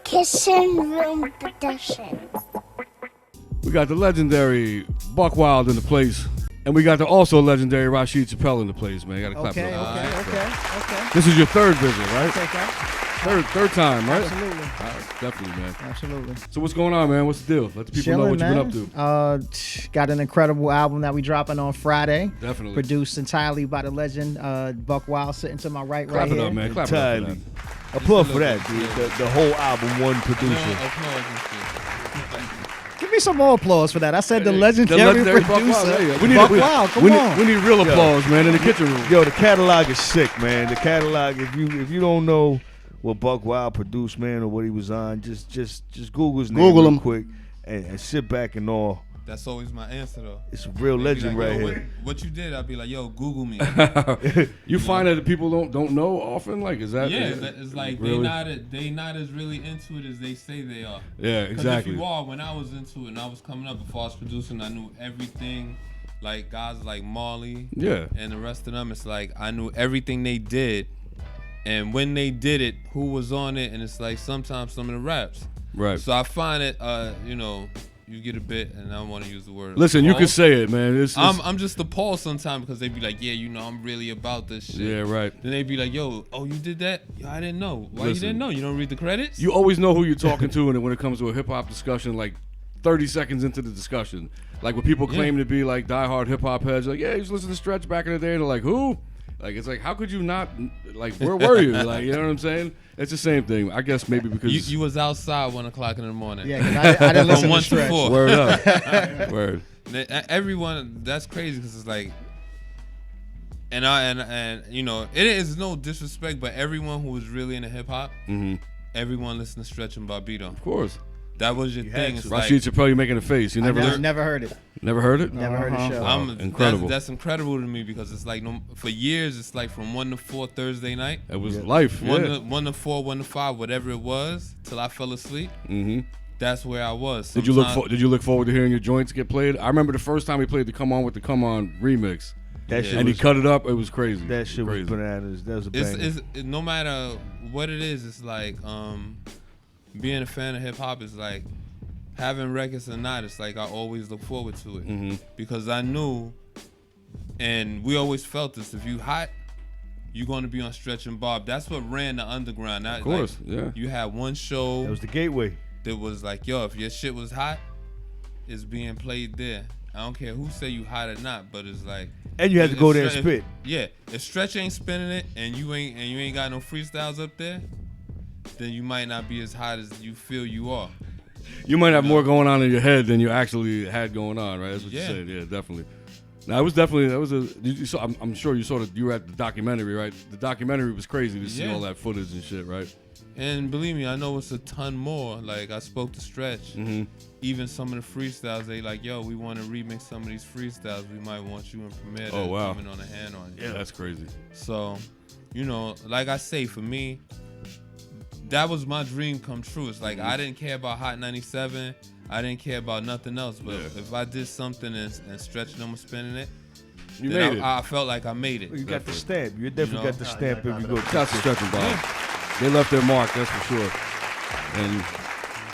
Kitchenroom Productions. We got the legendary Buckwild in the place. And we got the also legendary Rasheed Chappell in the place, man. You gotta clap it up. Okay. This is your third visit, right? Take that. Third time, right? Absolutely. All right, definitely, man. Absolutely. So what's going on, man? What's the deal? Let the people know what you've been up to. Got an incredible album that we dropping on Friday. Definitely. Produced entirely by the legend Buckwild, sitting to my right Clap here. it up, man. Clap it up for that. Applaud for that, dude. The whole album, one producer. Give me some more applause for that. I said the legendary producer. Buckwild, come on. We need real applause, man, in the kitchen room. Yo, the catalog is sick, man. The catalog, if you don't know what Buckwild produced, man, or what he was on, just Google his name real quick and sit back and all. That's always my answer, though. It's a real legend like, right here. What you did, I'd be like, yo, Google me. You find that people don't know often? Like, is that? Yeah, it's like really? they not as really into it as they say they are. Yeah, exactly. If you are, when I was into it and I was coming up, before I was producing, I knew everything. Like guys like Marley, and the rest of them, it's like I knew everything they did, and when they did it, who was on it, and it's like sometimes some of the raps. Right. So I find it, you get a bit, and I don't want to use the word. Listen, you can say it, man. I'm just appalled sometimes because they be like, yeah, I'm really about this shit. Yeah, right. Then they be like, yo, you did that? Yo, I didn't know. Why you didn't know? You don't read the credits? You always know who you're talking to, and when it comes to a hip hop discussion, like 30 seconds into the discussion, like when people claim to be like diehard hip hop heads, like, yeah, you used to listen to Stretch back in the day, and they're like, who? Like, it's like, how could you not, like, where were you? Like, you know what I'm saying? It's the same thing. I guess maybe because you was outside 1 o'clock in the morning. Yeah, because I didn't listen From 1 to Stretch. 4. Word up. Word. Everyone, that's crazy because it's like, and it is no disrespect, but everyone who was really into hip hop, everyone listened to Stretch and Barbito. Of course. That was your thing. It's Rasheed Chappell, you're making a face. You never heard it. Never heard it? Never heard the show. Incredible. That's incredible to me because it's like for years it's like from 1 to 4 Thursday night. It was life. 1 to 4, 1 to 5, whatever it was, till I fell asleep. That's where I was. Did you look forward to hearing your joints get played? I remember the first time he played the "Come On with the Come On" remix. He cut it up. It was crazy. That shit was bananas. That was a banger. No matter what it is, it's like being a fan of hip hop is like. Having records or not, it's like I always look forward to it because I knew, and we always felt this. If you hot, you're going to be on Stretch and Bob. That's what ran the underground. Of course, yeah. You had one show. That was the gateway. That was like, yo, if your shit was hot, it's being played there. I don't care who say you hot or not, but it's like. And you had to go there and spit. If Stretch ain't spinning it and you ain't got no freestyles up there, then you might not be as hot as you feel you are. You might have more going on in your head than you actually had going on, right? That's what you said. Yeah, definitely. Now, I'm sure you were at the documentary, right? The documentary was crazy to see all that footage and shit, right? And believe me, I know it's a ton more. Like, I spoke to Stretch. Even some of the freestyles, they like, yo, we want to remix some of these freestyles. We might want you in Premiere coming on a hand on it. Yeah, that's crazy. So, like I say, for me, that was my dream come true. It's like I didn't care about Hot 97. I didn't care about nothing else. But if I did something and Stretch them was spinning it, you made it. I felt like I made it. You got the stamp. You definitely got the stamp if you go. Shots to Stretch and Bob. They left their mark, that's for sure. And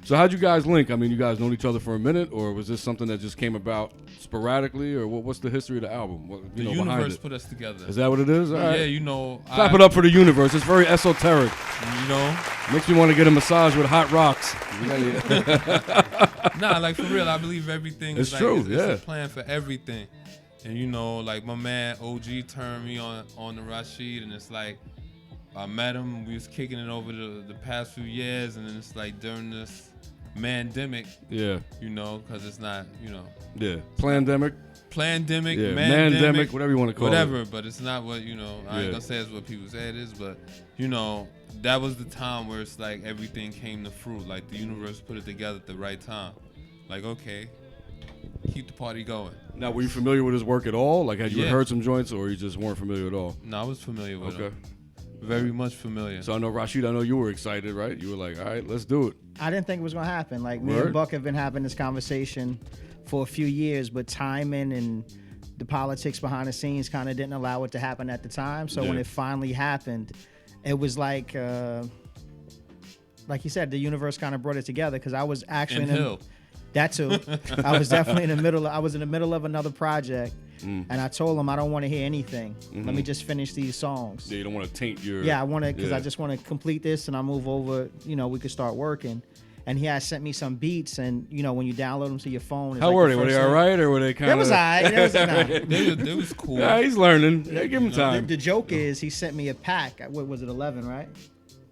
so how'd you guys link? I mean, you guys known each other for a minute, or was this something that just came about sporadically, or what's the history of the album? The universe put us together. Is that what it is? All right. Yeah, Clap it up for the universe. It's very esoteric. Makes me want to get a massage with hot rocks. Nah, like for real, I believe everything it's is true, like, it's a plan for everything. And like my man OG turned me on the Rasheed, and it's like I met him, we was kicking it over the past few years, and then it's like during this mandemic, because it's not, Plandemic, mandemic, whatever you want to call it. But it's not what, I ain't gonna say it's what people say it is, but, that was the time where it's like everything came to fruit. Like the universe put it together at the right time. Like, okay, keep the party going. Now, were you familiar with his work at all? Like, had you heard some joints, or you just weren't familiar at all? No, I was familiar with him. Very much familiar. So I know, Rasheed, I know you were excited, right? You were like, all right, let's do it. I didn't think it was going to happen. Like, me and Buck have been having this conversation for a few years, but timing and the politics behind the scenes kind of didn't allow it to happen at the time. So when it finally happened, it was like like you said, the universe kind of brought it together because I was actually And that too. I was definitely in the middle. I was in the middle of another project, and I told him I don't want to hear anything. Let me just finish these songs. Yeah, you don't want to taint your. Yeah, I want to because I just want to complete this and I move over. You know, we could start working. And he had sent me some beats, and you know when you download them to your phone. It's How like were they? Were they all right, or were they kind of? It was alright. They was cool. Yeah, he's learning. Yeah, give him time. The joke is he sent me a pack. What was it, 11, right?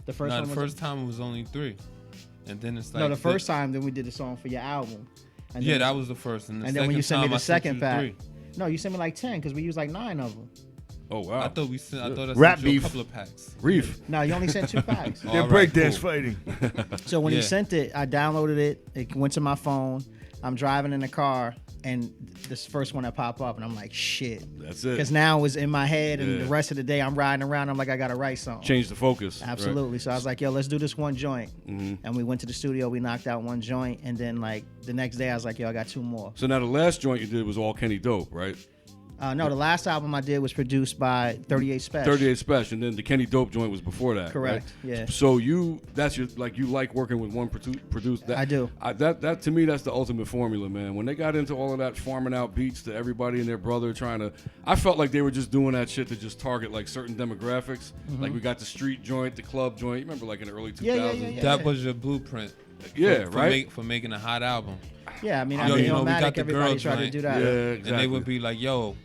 The first one. The first time it was only 3, and then it's like no. The first time then we did the song for your album. And yeah, then, that was the first. And then when you sent me the second pack, 3. no, you sent me like 10 because we used like 9 of them. Oh wow! I thought I Rap sent you beef. a couple of packs. Reef. No, you only sent 2 packs. They're All right, breakdance cool. fighting. So when he Yeah. sent it, I downloaded it. It went to my phone. I'm driving in the car, and this first one that popped up, and I'm like, shit. That's it. Because now it's in my head, and Yeah. the rest of the day I'm riding around. I'm like, I gotta write something. Change the focus. Absolutely. So I was like, yo, let's do this one joint. Mm-hmm. And we went to the studio. We knocked out one joint, and then like the next day, I was like, yo, I got 2 more. So now the last joint you did was all Kenny Dope, right? No, the last album I did was produced by 38 Special. 38 Special, and then the Kenny Dope joint was before that. Correct. Right? Yeah. So you like working with one producer. That, I do. That to me, that's the ultimate formula, man. When they got into all of that farming out beats to everybody and their brother, I felt like they were just doing that shit to just target like certain demographics. Like we got the street joint, the club joint. You remember like in the early 2000s? Yeah. That was your blueprint. Yeah, for right. For making a hot album. Yeah, I mean, Yo, I you know, we got Illmatic, the everybody girl tried to joint. do that. Yeah, exactly. And they would be like, yo,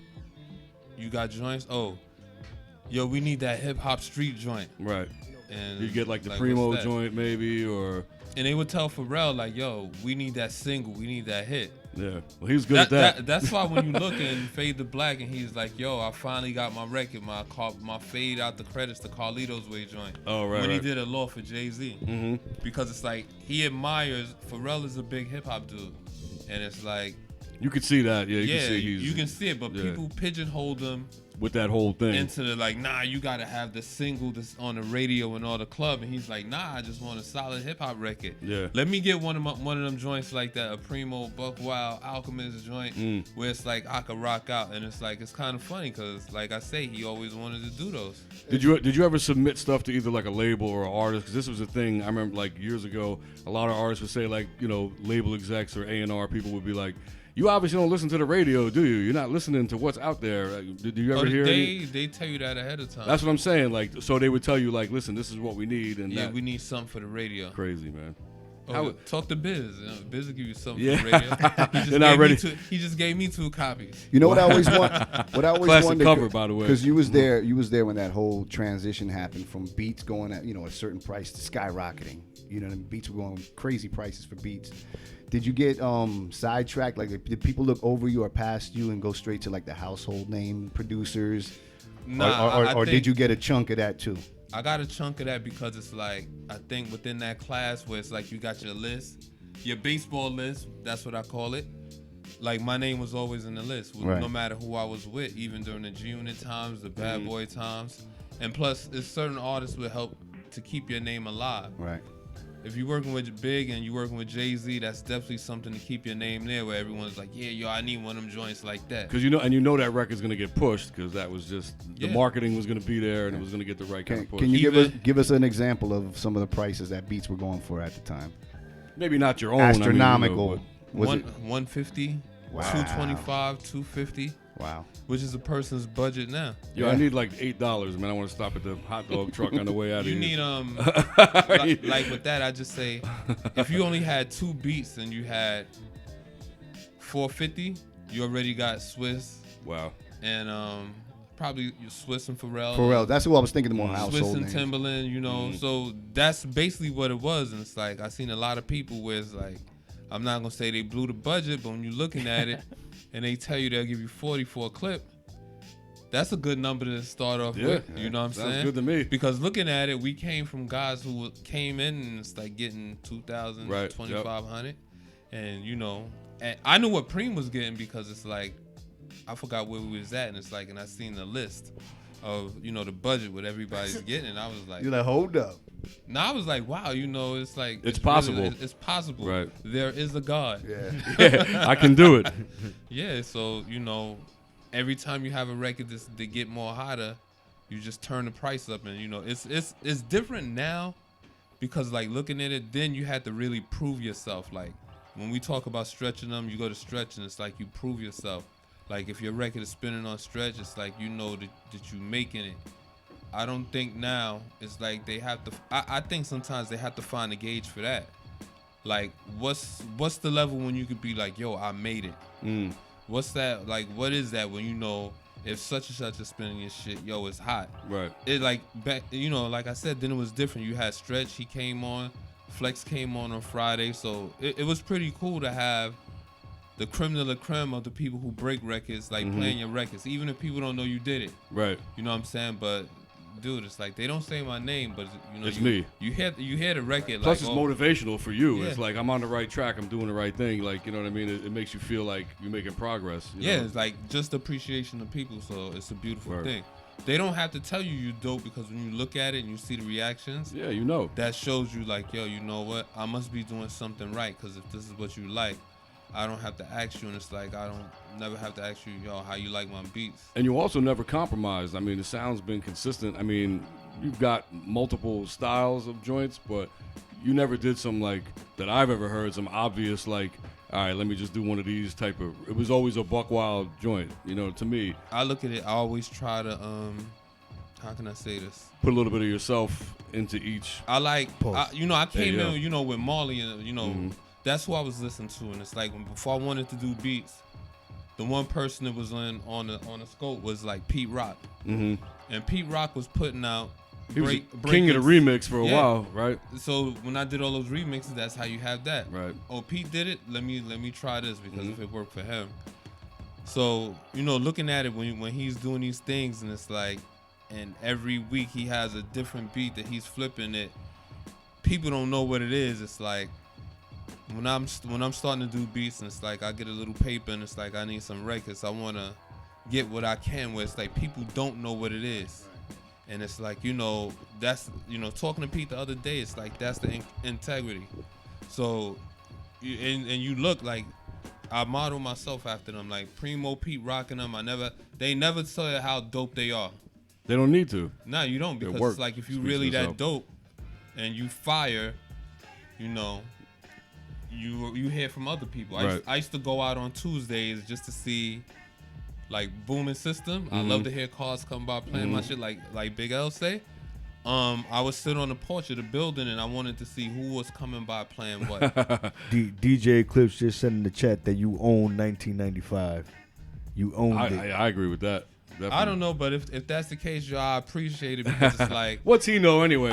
you got joints? Oh, yo, we need that hip hop street joint. Right. And You get like the what's Primo that? joint maybe, or And they would tell Pharrell like, yo, we need that single, we need that hit. yeah. Well, he was good at that. That's why when you look in Fade to Black and he's like, yo, I finally got my record, my Fade Out the Credits, the Carlito's Way joint. Oh, right, When he right. did a law for Jay-Z. Mm-hmm. Because it's like, he admires, Pharrell is a big hip hop dude. And it's like, You could see that. Yeah, you yeah, can see he's you can see it, but yeah. people pigeonhole them with that whole thing. into the like, nah, you gotta have the single that's on the radio and all the club, and he's like, nah, I just want a solid hip hop record. Yeah. Let me get one of them joints like that, a Primo, Buckwild, Alchemist joint, where it's like I could rock out, and it's like it's kind of funny because, like I say, he always wanted to do those. Did you ever submit stuff to either like a label or an artist? Because this was a thing. I remember like years ago, a lot of artists would say like, you know, label execs or A&R people would be like, you obviously don't listen to the radio, do you? You're not listening to what's out there. Did you ever hear They tell you that ahead of time. That's what I'm saying. Like, so they would tell you like, listen, this is what we need, and yeah, we need something for the radio. crazy, man. Oh, talk to Biz. Biz will give you something Yeah. for the radio. They're not ready. He just gave me 2 copies. You know what I always want? What I always Classic wanted cover, by the way. because you was there when that whole transition happened from beats going at a certain price to skyrocketing. You know, and beats were going crazy prices for beats. Did you get sidetracked? Like, did people look over you or past you and go straight to like the household name producers? Nah, I or think- did you get a chunk of that too? I got a chunk of that because it's like, I think within that class where it's like you got your list, your baseball list, that's what I call it. Like my name was always in the list, Right. no matter who I was with, even during the G-Unit times, the Bad Boy times. And plus, it's certain artists will help to keep your name alive. Right. If you're working with Big and you're working with Jay-Z, that's definitely something to keep your name there where everyone's like, yeah, yo, I need one of them joints like that. Because you know that record's gonna get pushed because that was just the Yeah. marketing was gonna be there and it was gonna get the right kind of push. Can you Even- give us an example of some of the prices that beats were going for at the time? Maybe not your own. Astronomical. I mean, Was it? 150, Wow. 225, 250, Wow. which is a person's budget now. I need like $8, man. I want to stop at the hot dog truck on the way out of You here. need like with that, I just say if you only had 2 beats and you had 450, you already got Swiss Wow. and probably Swiss and Pharrell. Pharrell. That's who I was thinking. The more Swiss household and names. Timberland, you know. So that's basically what it was, and it's like I seen a lot of people where it's like, I'm not gonna say they blew the budget, but when you're looking at it, and they tell you they'll give you 40 for a clip, that's a good number to start off Yeah. with. You know what I'm Sounds saying? good to me. Because looking at it, we came from guys who came in and it's like getting 2,000, Right, 2,500, and you know, and I knew what Preem was getting because it's like I forgot where we was at, and it's like, and I seen the list of the budget what everybody's getting, and I was like, You're like, hold up. I was like, wow, it's like It's possible. really, it's possible. Right. There is a God. Yeah. Yeah, I can do it. Yeah. So every time you have a record to get more hotter, you just turn the price up, and it's different now because like looking at it, then you had to really prove yourself. Like when we talk about stretching them, you go to stretch and it's like you prove yourself. Like if your record is spinning on stretch, it's like you know that you making it. I don't think now it's like they have to. I think sometimes they have to find a gauge for that. Like what's the level when you could be like, yo, I made it. What's that? Like what is that when you know if such and such is spinning your shit, yo, it's hot. Right. It like back, you know, like I said, then it was different. You had Stretch, he came on, Flex came on Friday, so it was pretty cool to have the creme de la creme of the people who break records, like playing your records, even if people don't know you did it. Right. You know what I'm saying? But dude, it's like they don't say my name, but you know, it's me. You hear the record. Plus, like, it's motivational for you. Yeah. It's like I'm on the right track. I'm doing the right thing. Like, you know what I mean? It makes you feel like you're making progress. You know? It's like just appreciation of people. So it's a beautiful Right. thing. They don't have to tell you you dope because when you look at it and you see the reactions, yeah, you know, that shows you like, yo, you know what? I must be doing something right because if this is what you like, I don't have to ask you, and it's like I don't never have to ask you, yo, how you like my beats. And you also never compromised. I mean, the sound's been consistent. I mean, you've got multiple styles of joints, but you never did some like that I've ever heard, some obvious like, all right, let me just do one of these type of. It was always a Buckwild joint, you know. To me, I look at it. I always try to how can I say this? Put a little bit of yourself into each. I like, I came Hey, in, with Marley, and that's who I was listening to, and it's like before I wanted to do beats, the one person that was on the scope was like Pete Rock, and Pete Rock was putting out. He was king of the remix for a while, right? So when I did all those remixes, that's how you have that. Right. Oh, Pete did it. Let me try this because if it worked for him. So looking at it when he's doing these things, and it's like, and every week he has a different beat that he's flipping it. People don't know what it is. It's like when I'm starting to do beats, and it's like I get a little paper, and it's like I need some records. I want to get what I can. Where it's like people don't know what it is. And it's like, that's, talking to Pete the other day, it's like, that's the integrity. So, you look like, I model myself after them, like Primo, Pete rocking them. They never tell you how dope they are. They don't need to. No, you don't, because it's like, if you really that dope and you fire, you hear from other people. Right. I used to go out on Tuesdays just to see, like Booming System. I love to hear cars come by playing my shit like Big L say. I would sit on the porch of the building and I wanted to see who was coming by playing what. DJ Clips just said in the chat that you own 1995. You owned it. I agree with that. Definitely. I don't know, but if that's the case, y'all, I appreciate it because it's like. What's he know anyway?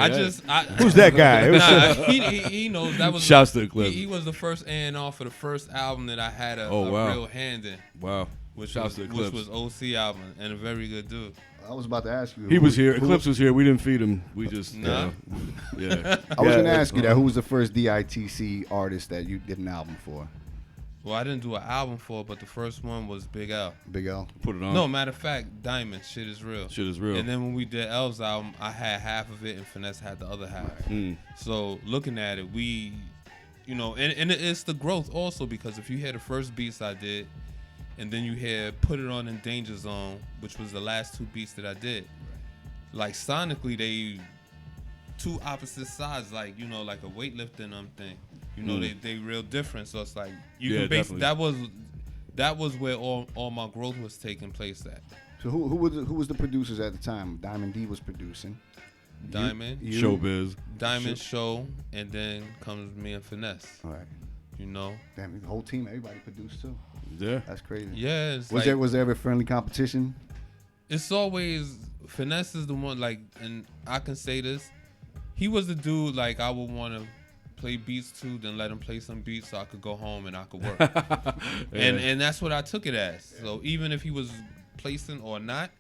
Who's that guy? He knows that was. Shouts to the Clips. He was the first A&R for the first album that I had a real hand in. Wow. Which was OC album, and a very good dude. I was about to ask you. He was here. Eclipse was here. We didn't feed him. We just yeah. I was gonna ask you that. Who was the first DITC artist that you did an album for? Well, I didn't do an album for it, but the first one was Big L. Big L. Put it on. No, matter of fact, Diamond. Shit is real. Shit is real. And then when we did L's album, I had half of it, and Finesse had the other half. So looking at it, we, and it's the growth also, because if you hear the first beats I did. And then you hear Put It On in Danger Zone, which was the last two beats that I did. Like sonically, they two opposite sides, like like a weightlifting thing. They real different. So it's like you can base that was where all my growth was taking place at. So who was the producers at the time? Diamond D was producing. Diamond, Showbiz, Diamond Show, and then comes me and Finesse. All right. Damn, the whole team, everybody produced too. Yeah, that's crazy. Yeah, was there ever friendly competition? It's always Finesse is the one, like, and I can say this, he was the dude like I would want to play beats to, then let him play some beats so I could go home and I could work. and that's what I took it as. So even if he was placing or not,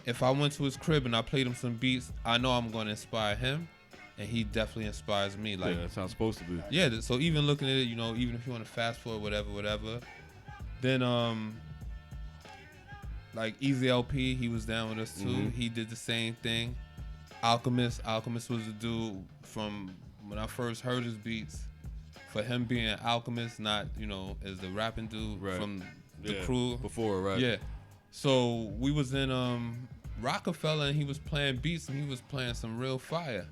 if I went to his crib and I played him some beats, I know I'm going to inspire him. And he definitely inspires me. Like, that's how it's supposed to be. Yeah, so even looking at it, even if you want to fast forward, whatever. Then, like Easy LP, he was down with us too. He did the same thing. Alchemist was the dude from when I first heard his beats. For him being an Alchemist, not, as the rapping dude from the crew. Before, right? Yeah. So we was in Rockefeller and he was playing beats and he was playing some real fire.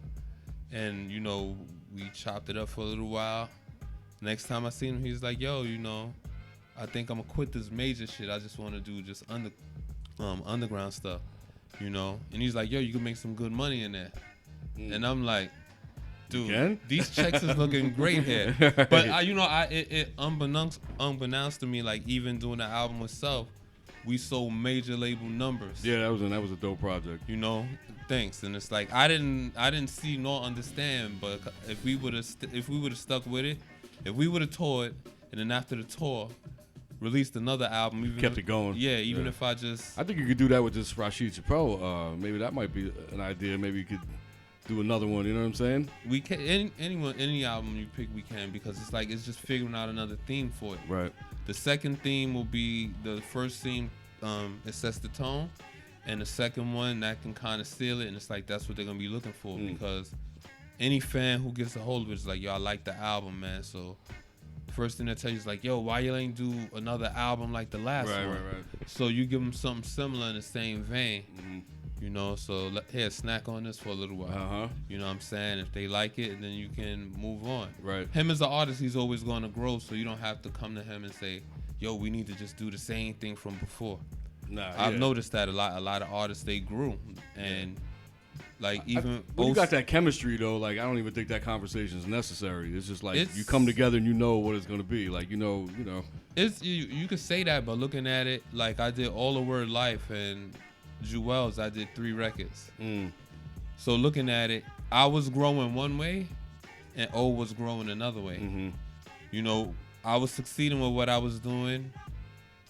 and you know, we chopped it up for a little while. Next time I seen him, he's like, yo, you know, I think I'm gonna quit this major shit. I just want to do just underground stuff, you know. And he's like, yo, you can make some good money in there. And I'm like, dude, these checks is looking great here. But you know, it unbeknownst to me, like even doing the album itself, we sold major label numbers. Yeah, that was a dope project. You know, thanks. And it's like I didn't see nor understand, but if we would have stuck with it, if we would have toured, and then after the tour, released another album, even kept it going. Yeah, even if I think you could do that with this Rasheed Chappell. Maybe that might be an idea. Maybe you could do another one. You know what I'm saying? We can any album you pick, we can, because it's like it's just figuring out another theme for it. Right. The second theme will be the first theme. It sets the tone, and the second one that can kind of seal it, and it's like that's what they're gonna be looking for because any fan who gets a hold of it is like, yo, I like the album, man. So first thing they tell you is like, yo, why you ain't do another album like the last one? Right. So you give them something similar in the same vein, you know. So here, snack on this for a little while. You know what I'm saying? If they like it, then you can move on. Right. Him as an artist, he's always going to grow, so you don't have to come to him and say, yo, we need to just do the same thing from before. I've noticed that a lot of artists, they grew, and like even when you got that chemistry though, like I don't even think that conversation is necessary. It's just like you come together and you know what it's gonna be. Like you know. It's you could say that, but looking at it, like I did All the Word Life and Jewels, I did 3 records. So looking at it, I was growing one way, and O was growing another way. You know, I was succeeding with what I was doing.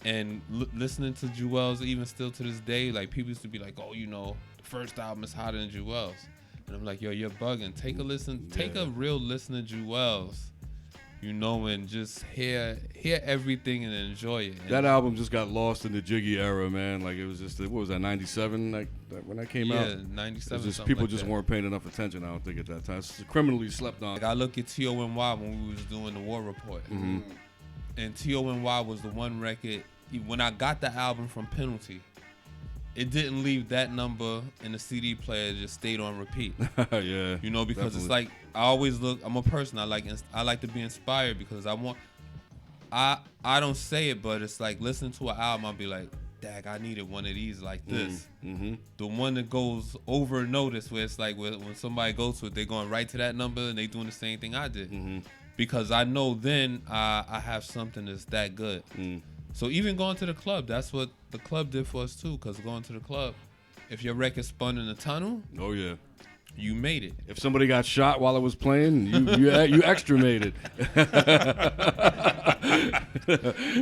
And listening to Jewels, even still to this day, like people used to be like, "Oh, you know, the first album is hotter than Jewels," and I'm like, "Yo, you're bugging. Take a listen, take a real listen to Jewels, you know, and just hear everything and enjoy it." And that album just got lost in the Jiggy era, man. Like it was just what was that, 97? Like when that came out? Yeah, 97. Just people just weren't paying enough attention. I don't think at that time. It's criminally slept on. Like I look at T.O.N.Y. when we was doing the War Report. And T.O.N.Y. was the one record, when I got the album from Penalty, it didn't leave that number in the CD player, it just stayed on repeat. Yeah. You know, because definitely. It's like, I always look, I'm a person, I like to be inspired because I don't say it, but it's like listening to an album, I'll be like, dag, I needed one of these like this. The one that goes over notice, where it's like when somebody goes to it, they're going right to that number and they doing the same thing I did. Because I know then I have something that's that good. So even going to the club, that's what the club did for us too. Because going to the club, if your record spun in the tunnel, oh yeah, you made it. If somebody got shot while it was playing, you extra made it.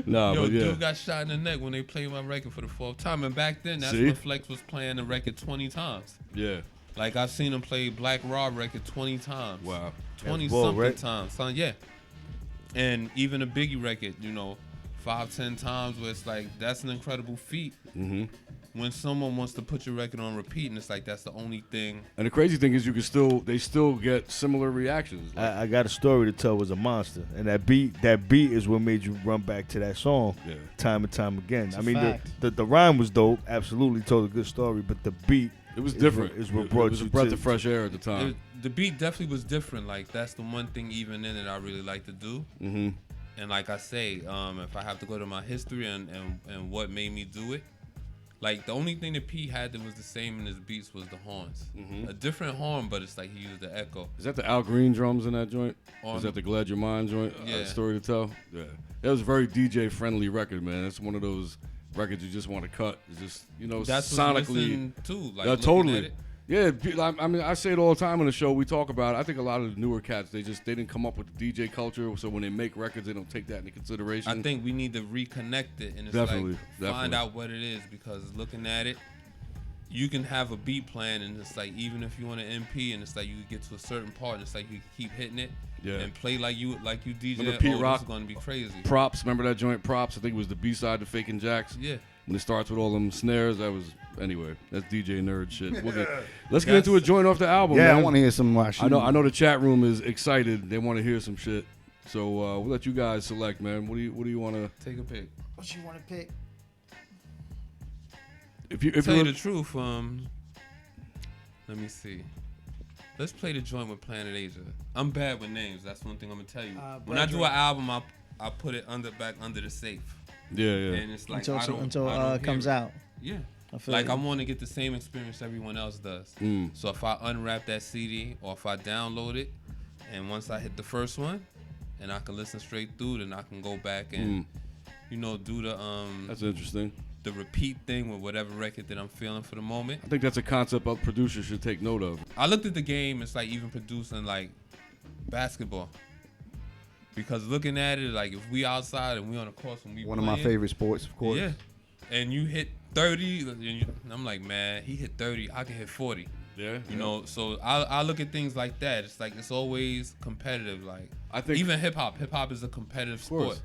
No, yo, but yeah. Dude got shot in the neck when they played my record for the 4th time, and back then that's when Flex was playing the record 20 times. Yeah. Like I've seen him play Black Raw record 20 times. Wow. 20 something times, son. Yeah. And even a Biggie record, you know, 5-10 times, where it's like that's an incredible feat. When someone wants to put your record on repeat, and it's like that's the only thing. And the crazy thing is, they still get similar reactions. Like, I got a story to tell. Was a monster, and that beat is what made you run back to that song time and time again. I mean, the rhyme was dope, absolutely told a good story, but the beat. It was different. Is what brought it was a breath of fresh air at the time. The beat definitely was different. Like that's the one thing even in it I really like to do. And like I say, if I have to go to my history and what made me do it, like the only thing that Pete had that was the same in his beats was the horns. A different horn, but it's like he used the echo. Is that the Al Green drums in that joint? Is that the Glad Your Mind joint? Yeah. Story to Tell? Yeah. It was a very DJ friendly record, man. It's one of those records you just want to cut. It's just, you know, that's sonically. Too, like totally. Yeah, I mean, I say it all the time on the show. We talk about it. I think a lot of the newer cats, they didn't come up with the DJ culture, so when they make records, they don't take that into consideration. I think we need to reconnect it and it's find out what it is, because looking at it, you can have a beat plan and it's like even if you want an MP and it's like you get to a certain part and it's like you keep hitting it and play like you DJ. Remember Pete Rock? It's gonna be crazy. Props, remember that joint Props? I think it was the B-side to Fakin' Jacks. Yeah. When it starts with all them snares, anyway, that's DJ nerd shit. Let's get into a joint off the album. Yeah, man. I want to hear some Rasheed. I know the chat room is excited. They want to hear some shit. So we'll let you guys select, man. What do you want to take a pick? What you want to pick? If tell you the truth, let me see. let's play the joint with Planet Asia. I'm bad with names. That's one thing I'm gonna tell you. When I Brethren. do an album, I put it back under the safe. Yeah. And it's like until I don't it comes out. Yeah. I I want to get the same experience everyone else does. So if I unwrap that CD or if I download it, and once I hit the first one, and I can listen straight through, then I can go back and do the That's interesting. The repeat thing with whatever record that I'm feeling for the moment. I think that's a concept of producers should take note of. I looked at the game. It's like even producing like basketball. Because looking at it, like if we outside and we on the course and we One playing, of my favorite sports, of course. Yeah. And you hit 30, and I'm like, man, he hit 30, I can hit 40. Yeah. You know, so I look at things like that. It's like it's always competitive. Like I think even hip hop is a competitive sport.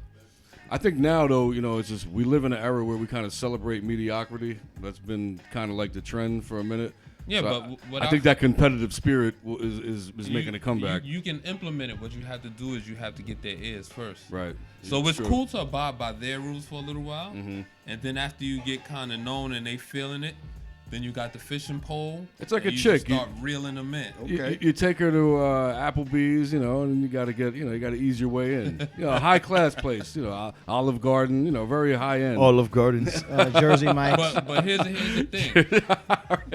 I think now though, it's just we live in an era where we kind of celebrate mediocrity. That's been kind of like the trend for a minute. Yeah, so but I think that competitive spirit is making a comeback. You can implement it. What you have to do is you have to get their ears first. Right. So it's cool to abide by their rules for a little while, and then after you get kind of known and they feeling it, then you got the fishing pole. It's like a you chick. Start reeling them in. Okay. You take her to Applebee's, and you got to get, you got to ease your way in. A high class place, Olive Garden, very high end. Olive Gardens. Jersey Mike's. But here's the thing.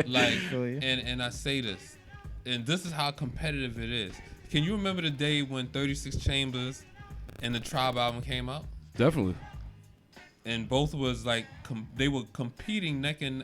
Like, and I say this, and this is how competitive it is. Can you remember the day when 36 Chambers and the Tribe album came out? Definitely. And both was like they were competing neck and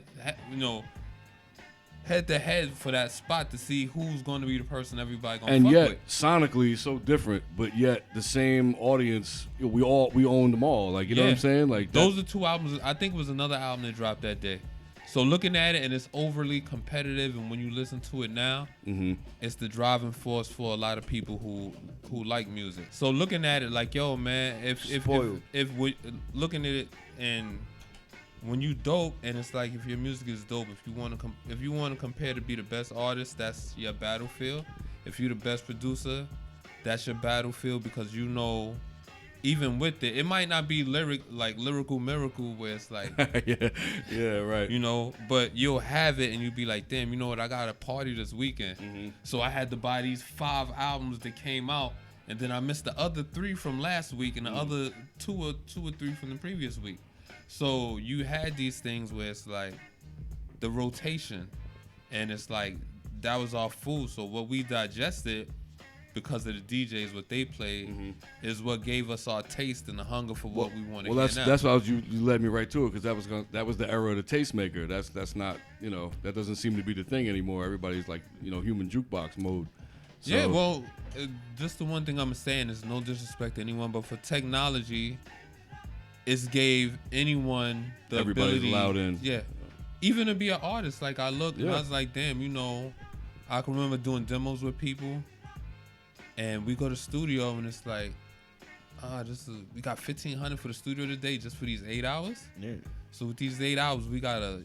head to head for that spot to see who's going to be the person everybody going to fuck yet with. sonically so different, but yet the same audience. We owned them all. Like you know what I'm saying? Like those are two albums. I think it was another album that dropped that day. So looking at it, and it's overly competitive, and when you listen to it now, it's the driving force for a lot of people who like music. So looking at it, like, yo, man, if we looking at it, and when you dope, and it's like if your music is dope, if you want to compare to be the best artist, that's your battlefield. If you're the best producer, that's your battlefield, because even with it, it might not be lyrical miracle where it's like yeah, right. But you'll have it and you'll be like, damn, you know what, I got a party this weekend. So I had to buy these 5 albums that came out, and then I missed the other 3 from last week and the other 2 or 3 from the previous week. So you had these things where it's like the rotation, and it's like that was our food. So what we digested because of the DJs, what they played, is what gave us our taste and the hunger for what we want to hear now. That's why you led me right to it, because that was the era of the tastemaker. That's not that doesn't seem to be the thing anymore. Everybody's like human jukebox mode. So, yeah, well, just the one thing I'm saying is no disrespect to anyone, but for technology, it's gave anyone the everybody's ability, allowed in. Yeah, even to be an artist. Like I looked and I was like, damn, I can remember doing demos with people. And we go to the studio and it's like, we got $1,500 for the studio today just for these 8 hours. Yeah. So with these 8 hours, we gotta,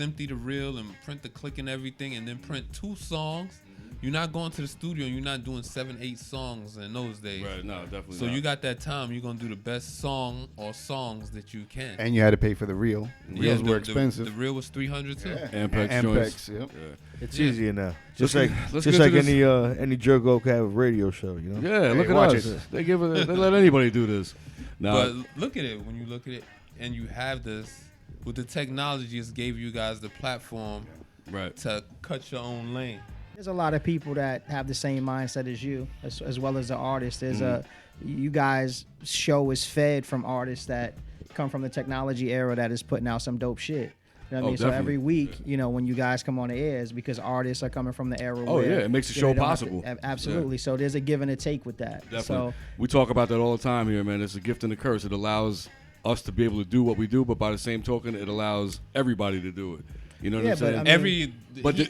empty the reel and print the click and everything, and then print 2 songs. You're not going to the studio and you're not doing 7-8 songs in those days. Right, no, definitely. So not. you got that time, you're gonna do the best song or songs that you can. And you had to pay for the reel. Reels were expensive. The reel was $300 too. Yeah. Ampex joints. Yep. Yeah. It's easier now. Let's Just get like to this. any jerk could have a radio show, Yeah, look at watch us. it. They let anybody do this. Now, But look at it. When you look at it, and you have this with the technology, it's gave you guys the platform right. to cut your own lane. There's a lot of people that have the same mindset as you, as well as the artists. There's you guys' show is fed from artists that come from the technology era that is putting out some dope shit. You know what I mean? Definitely. So every week, when you guys come on the air, it's because artists are coming from the era Oh, where... yeah, it makes the they show don't have possible. Absolutely. So there's a give and a take with that. Definitely. So We talk about that all the time here, man. It's a gift and a curse. It allows us to be able to do what we do, but by the same token, it allows everybody to do it. You know what I'm saying? I mean,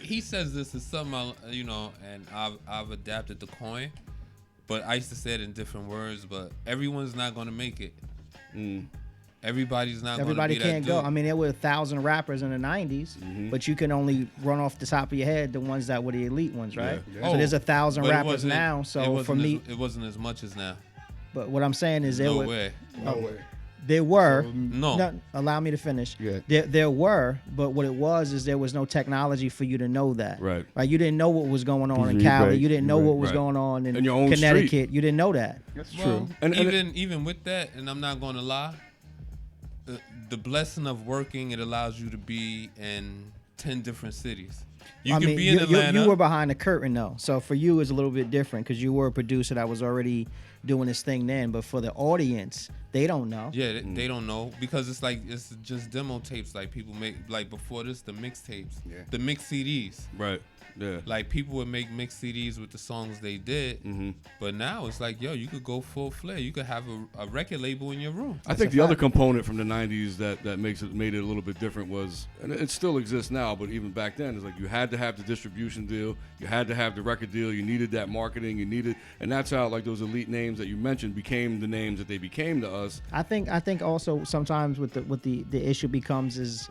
He says this is something, and I've adapted the coin, but I used to say it in different words, but everyone's not going to make it. Everybody's not going to be that everybody can't go. dude. I mean, there were 1,000 rappers in the 90s, but you can only run off the top of your head the ones that were the elite ones, right? Yeah. So there's 1,000 But it rappers wasn't- now. it So wasn't for me, it wasn't as much as now. but what I'm saying is No way. No way. There were. No. Allow me to finish. Yeah. There were, but what it was is there was no technology for you to know that. Right. You didn't know what was going on in Mhm. Cali. Right. You didn't know what was Right. going on in your own Connecticut. street. You didn't know that. That's Well, true. And even with that, and I'm not going to lie, the blessing of working, it allows you to be in 10 different cities. You can be in Atlanta. You were behind the curtain though, so for you it's a little bit different because you were a producer that was already doing this thing then. But for the audience, they don't know. Yeah, they don't know because it's like it's just demo tapes. Like people make like before this the mixtapes, the mix CDs. Right. Yeah. Like people would make mix CDs with the songs they did, Mm-hmm. but now it's like, yo, you could go full flare. You could have a record label in your room. I think the other component from the '90s that made it a little bit different was, and it still exists now, but even back then, is like you had to have the distribution deal, you had to have the record deal, you needed that marketing, and that's how like those elite names that you mentioned became the names that they became to us. I think also sometimes with the issue becomes is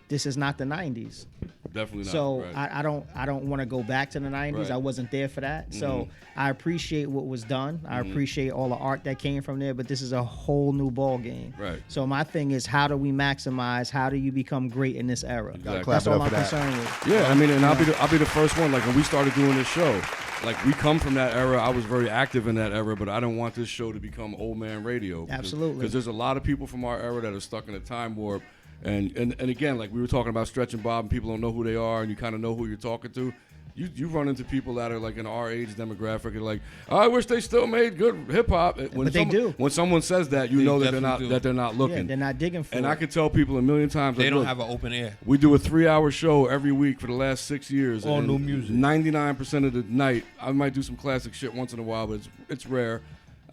this is not the 90s. Definitely not. So right. I don't want to go back to the 90s. Right. I wasn't there for that. So I appreciate what was done. I appreciate all the art that came from there, but this is a whole new ball game. Right. So my thing is, how do we maximize? How do you become great in this era? Exactly. That's Clap it all up I'm for that. concerned with. Yeah, I mean, and I'll be the first one. Like when we started doing this show, like we come from that era. I was very active in that era, but I don't want this show to become old man radio. Absolutely. Because there's a lot of people from our era that are stuck in a time warp. And again, like we were talking about Stretch and Bob, and people don't know who they are, and you kind of know who you're talking to. You run into people that are like in our age demographic and like, oh, I wish they still made good hip hop. But they do. When someone says that, you They know that definitely they're not looking. Yeah, they're not digging for and it. I could tell people a million times. They like, don't look, have an open air. we do a 3-hour show every week for the last 6 years. All and new music. 99% of the night, I might do some classic shit once in a while, but it's rare.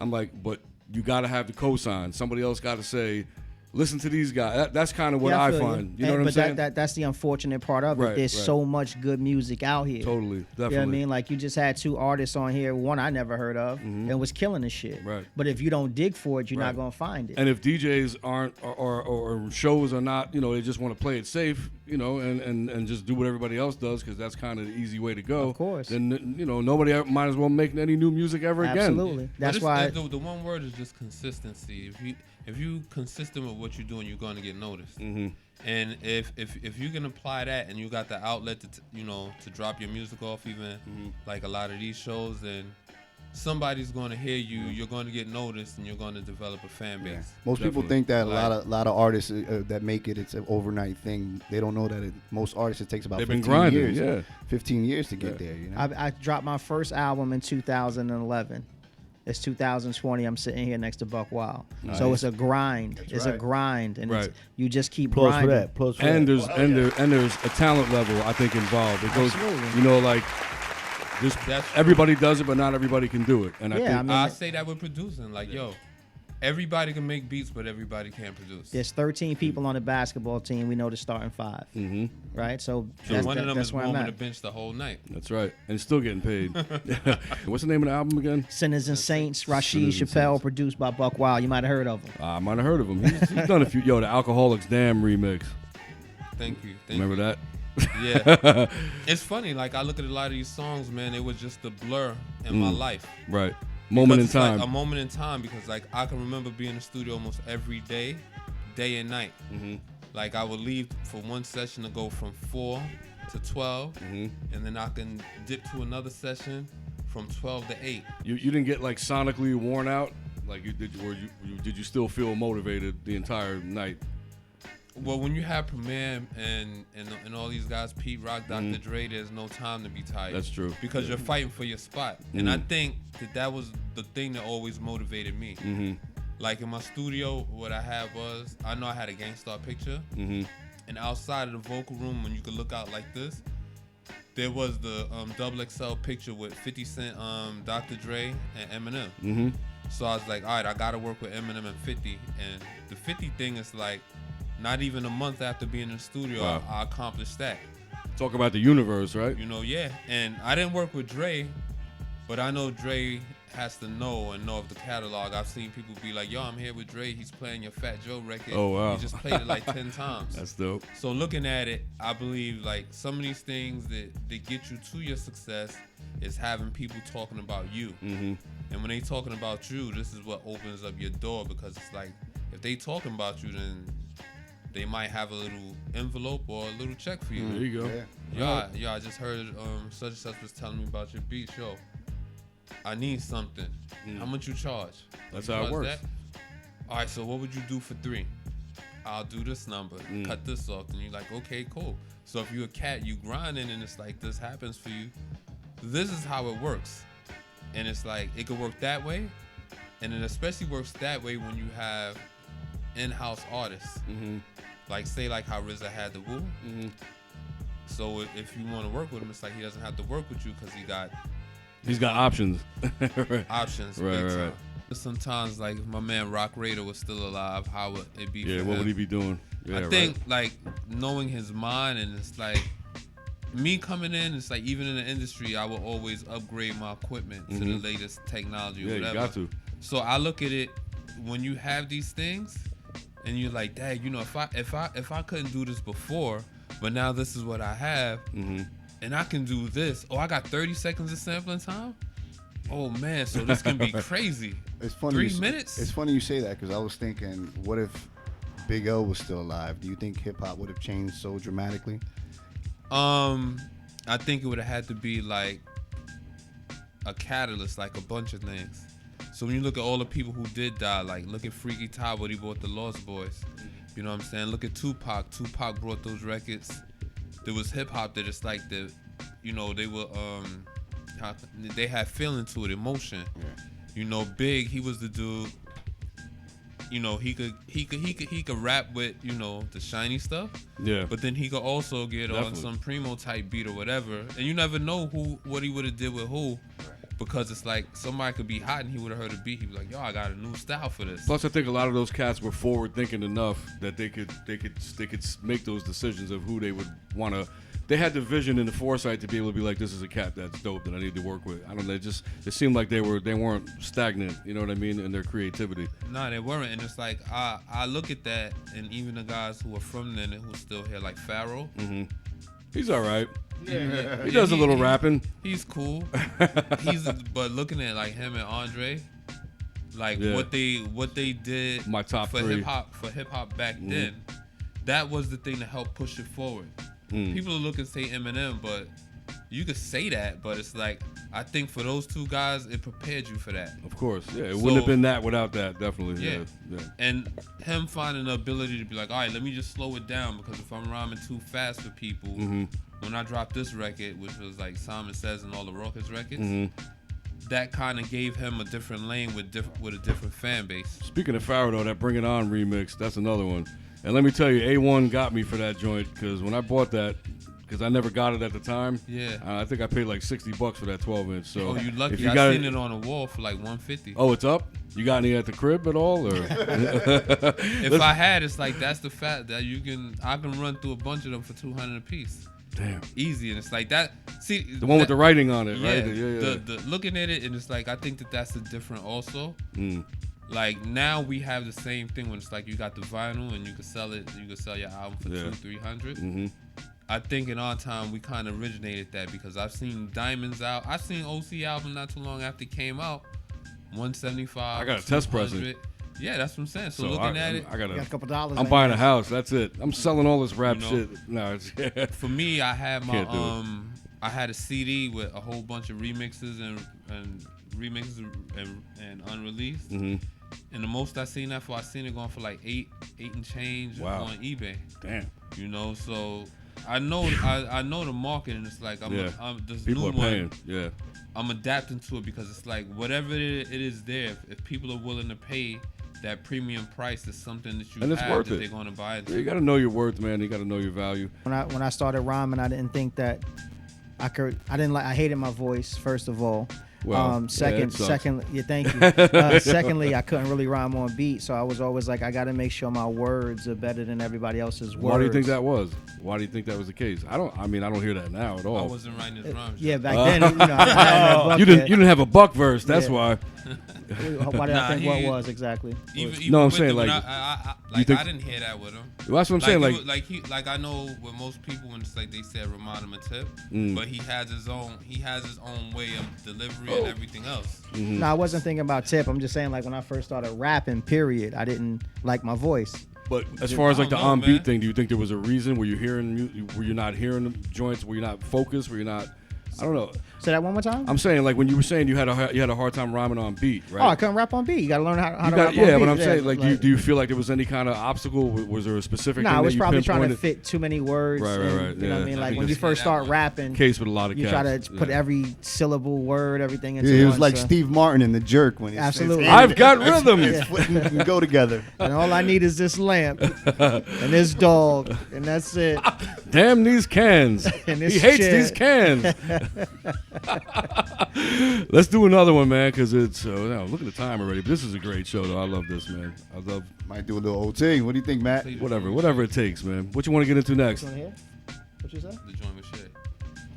I'm like, but you got to have the cosign. Somebody else got to say, listen to these guys. That's kind of what I feel find. You know what I'm but saying? that's the unfortunate part of it. Right, There's right. so much good music out here. Totally, definitely. You know what I mean? Like you just had 2 artists on here, one I never heard of, and was killing the shit. Right. But if you don't dig for it, you're Right. not gonna find it. And if DJs aren't or shows are not, they just want to play it safe, and just do what everybody else does because that's kind of the easy way to go. Of course. Then nobody might as well make any new music ever again. Absolutely. That's why. The one word is just consistency. If you consistent with what you're doing, you're going to get noticed. Mm-hmm. And if you can apply that and you got the outlet to drop your music off, even like a lot of these shows, then somebody's going to hear you. You're going to get noticed, and you're going to develop a fan base. Yeah. Most people Definitely. think that Like- a lot of artists that make it's an overnight thing. They don't know that most artists it takes about They've 15 been grinding, years. yeah. 15 years to get Yeah. there. I dropped my first album in 2011. It's 2020. I'm sitting here next to Buckwild. Nice. So it's a grind. It's a right. grind, and Right. you just keep Plus for grinding. that. Plus for And that. there's a talent level I think involved. It goes, Absolutely. like just That's true. everybody does it, but not everybody can do it. And I Yeah, think I mean, I say that with producing. Like, yo, everybody can make beats, but everybody can't produce. There's 13 people on the basketball team. We know the starting 5. Mhm. Right? So So that's, one of them that's is where I'm warming the at. bench the whole night. that's right, and still getting paid. What's the name of the album again? Sinners and Saints, Rasheed Sinners and Chappell, Saints. produced by Buckwild. You might have heard of him. I might have heard of him. He's done a few. Yo, the Alcoholics Damn remix. Thank you. Remember that? Yeah. It's funny. Like, I look at a lot of these songs, man. It was just a blur in my life. Right. Moment in Because it's like time. a moment in time, because like I can remember being in the studio almost every day, day and night. Like I would leave for one session to go from 4 to 12, and then I can dip to another session from 12 to 8. You didn't get like sonically worn out, like you did, or did you still feel motivated the entire night? Well, when you have Premier and all these guys, Pete Rock, Dr. Dre, there's no time to be tired. That's true. Because you're fighting for your spot. And I think that was the thing that always motivated me. Like in my studio, what I had was, I know I had a Gangstar picture. And outside of the vocal room, when you could look out like this, there was the double XL picture with 50 Cent, Dr. Dre, and Eminem. So I was like, all right, I got to work with Eminem and 50. And the 50 thing is like, not even a month after being in the studio, Wow. I accomplished that. Talk about the universe, right? Yeah. And I didn't work with Dre, but I know Dre has to know of the catalog. I've seen people be like, yo, I'm here with Dre. He's playing your Fat Joe record. Oh, wow. He just played it like 10 times. That's dope. So looking at it, I believe like some of these things that get you to your success is having people talking about you. And when they talking about you, this is what opens up your door, because it's like, if they talking about you, then they might have a little envelope or a little check for you. There you go. Yeah, I just heard such and such was telling me about your beats. Yo, I need something. How much you charge? That's You how it charge works. that? All right, so what would you do for 3? I'll do this number, cut this off, and you're like, okay, cool. So if you're a cat, you grinding, and it's like this happens for you. This is how it works, and it's like it could work that way, and it especially works that way when you have in-house artists, like say like how RZA had the Woo. So if you want to work with him, it's like he doesn't have to work with you because He's got options. options. Right, big right, time. right. Sometimes, like, if my man Rock Raider was still alive, how would it be? Yeah, for what him? would he be doing? Yeah, I think like knowing his mind, and it's like me coming in. It's like even in the industry, I will always upgrade my equipment to the latest technology. Yeah, or whatever. you got to. So I look at it when you have these things, and you're like, dang, you know, if I couldn't do this before, but now this is what I have, and I can do this. Oh, I got 30 seconds of sampling time. Oh man, so this can be crazy. It's funny. 3 minutes. It's funny you say that because I was thinking, what if Big L was still alive? Do you think hip hop would have changed so dramatically? I think it would have had to be like a catalyst, like a bunch of things. So when you look at all the people who did die, like look at Freaky Tah, what he brought the Lost Boys. You know what I'm saying? Look at Tupac. Tupac brought those records. There was hip hop that it's like the, you know, they were they had feeling to it, emotion. Yeah. You know, Big, he was the dude. You know, he could rap with, you know, the shiny stuff. Yeah. But then he could also get on Definitely. some primo type beat or whatever, and you never know what he would have did with who, because it's like somebody could be hot and he would have heard a beat. He'd be like, "Yo, I got a new style for this." Plus, I think a lot of those cats were forward thinking enough that they could make those decisions of who they would want to. They had the vision and the foresight to be able to be like, this is a cat that's dope that I need to work with. I don't know. It seemed like they weren't stagnant. You know what I mean? In their creativity. No, they weren't, and it's like I look at that, and even the guys who are from then and who still here, like Pharaoh. He's all right. Yeah, He does a little rapping. He's cool. But looking at like him and Andre, like Yeah. what they did My top for 3. hip hop back then, that was the thing that helped push it forward. People are looking to say Eminem, but you could say that, but it's like I think for those two guys, it prepared you for that. Of course, yeah. It So- wouldn't have been that without that, definitely. Yeah. Yeah. And him finding the ability to be like, all right, let me just slow it down, because if I'm rhyming too fast for people, when I dropped this record, which was like Simon Says and all the Rockets records, that kind of gave him a different lane with a different fan base. Speaking of Pharaoh, though, that Bring It On remix, that's another one. And let me tell you, A1 got me for that joint, because when I bought that, because I never got it at the time. Yeah. I think I paid like $60 for that 12-inch. So Oh, you lucky! if you I got seen it on the wall for like $150. Oh, it's up? You got any at the crib at all, or? If I had, it's like that's the fact that I can run through a bunch of them for $200 a piece. Damn. Easy, and it's like that. See, The one with the writing on it, yeah, right? Yeah. The looking at it, and it's like I think that's the different also. Like now we have the same thing when it's like you got the vinyl and you can sell it. You can sell your album for $200-$300. I think in our time we kind of originated that, because I've seen Diamonds out. I've seen OC album not too long after it came out. 175. I got a test 200. present. Yeah, that's what I'm saying. So looking at it, I got Got a couple dollars. I'm in buying there. a house. That's it. I'm selling all this rap You know? shit. No, it's, for me, I had my Can't do it. I had a CD with a whole bunch of remixes and remixes and unreleased. And the most I seen that for, I seen it going for like eight and change on eBay. Damn. You know, so I know the market, and it's like I'm this People new are paying. one. Yeah. I'm adapting to it, because it's like whatever it is there, if people are willing to pay that premium price, is something that you And it's have worth that it. they're going to buy into. You got to know your worth, man. You got to know your value. When I started rhyming, I didn't think that I hated my voice, first of all. Well, yeah, it sucks. Secondly, thank you. Secondly, I couldn't really rhyme on beat, so I was always like, I got to make sure my words are better than everybody else's words. Why do you think that was? Why do you think that was the case? I don't hear that now at all. I wasn't writing his rhymes. Yeah, back then, I hadn't had that book You yet. didn't have a buck verse. That's Yeah. why. Why did I think what he- was exactly? Even No, I'm with saying, it, when like, I think- I didn't hear that with him. Well, that's what I'm saying. Like I know with most people when it's like they said Ramon him a tip, but he has his own way of delivery industry and everything else. No, I wasn't thinking about tip. I'm just saying, like, when I first started rapping, period, I didn't like my voice. But as far as like the I don't know, on beat man. thing, do you think there was a reason? Were you hearing? Were you not hearing the joints? Were you not focused? Were you not? I don't know. Say that one more time. I'm saying, like, when you were saying you had a hard time rhyming on beat, right? Oh, I couldn't rap on beat. You got to learn how to rap on beat. Yeah, but I'm saying, like, do you feel like there was any kind of obstacle? Was there a specific No, thing I was that you probably trying to pinpointed? fit too many words. Right, and, right. You know what I mean? Yeah. Like, I when you think first that start one. rapping, Case with a lot of you cats. try to put Yeah. every syllable, word, everything into Yeah, he one. was like so- Steve Martin in The Jerk when he Absolutely. I've got rhythm. His foot can go together. And all I need is this lamp and this dog, and that's it. Damn these cans. And He this hates chair. these cans. Let's do another one, man, because it's look at the time already. But this is a great show, though. I love this, man. I love Might do a little OT. What do you think, Matt? whatever it takes, man. What you want to get into next? You wanna hear? What you said? The joint with shit.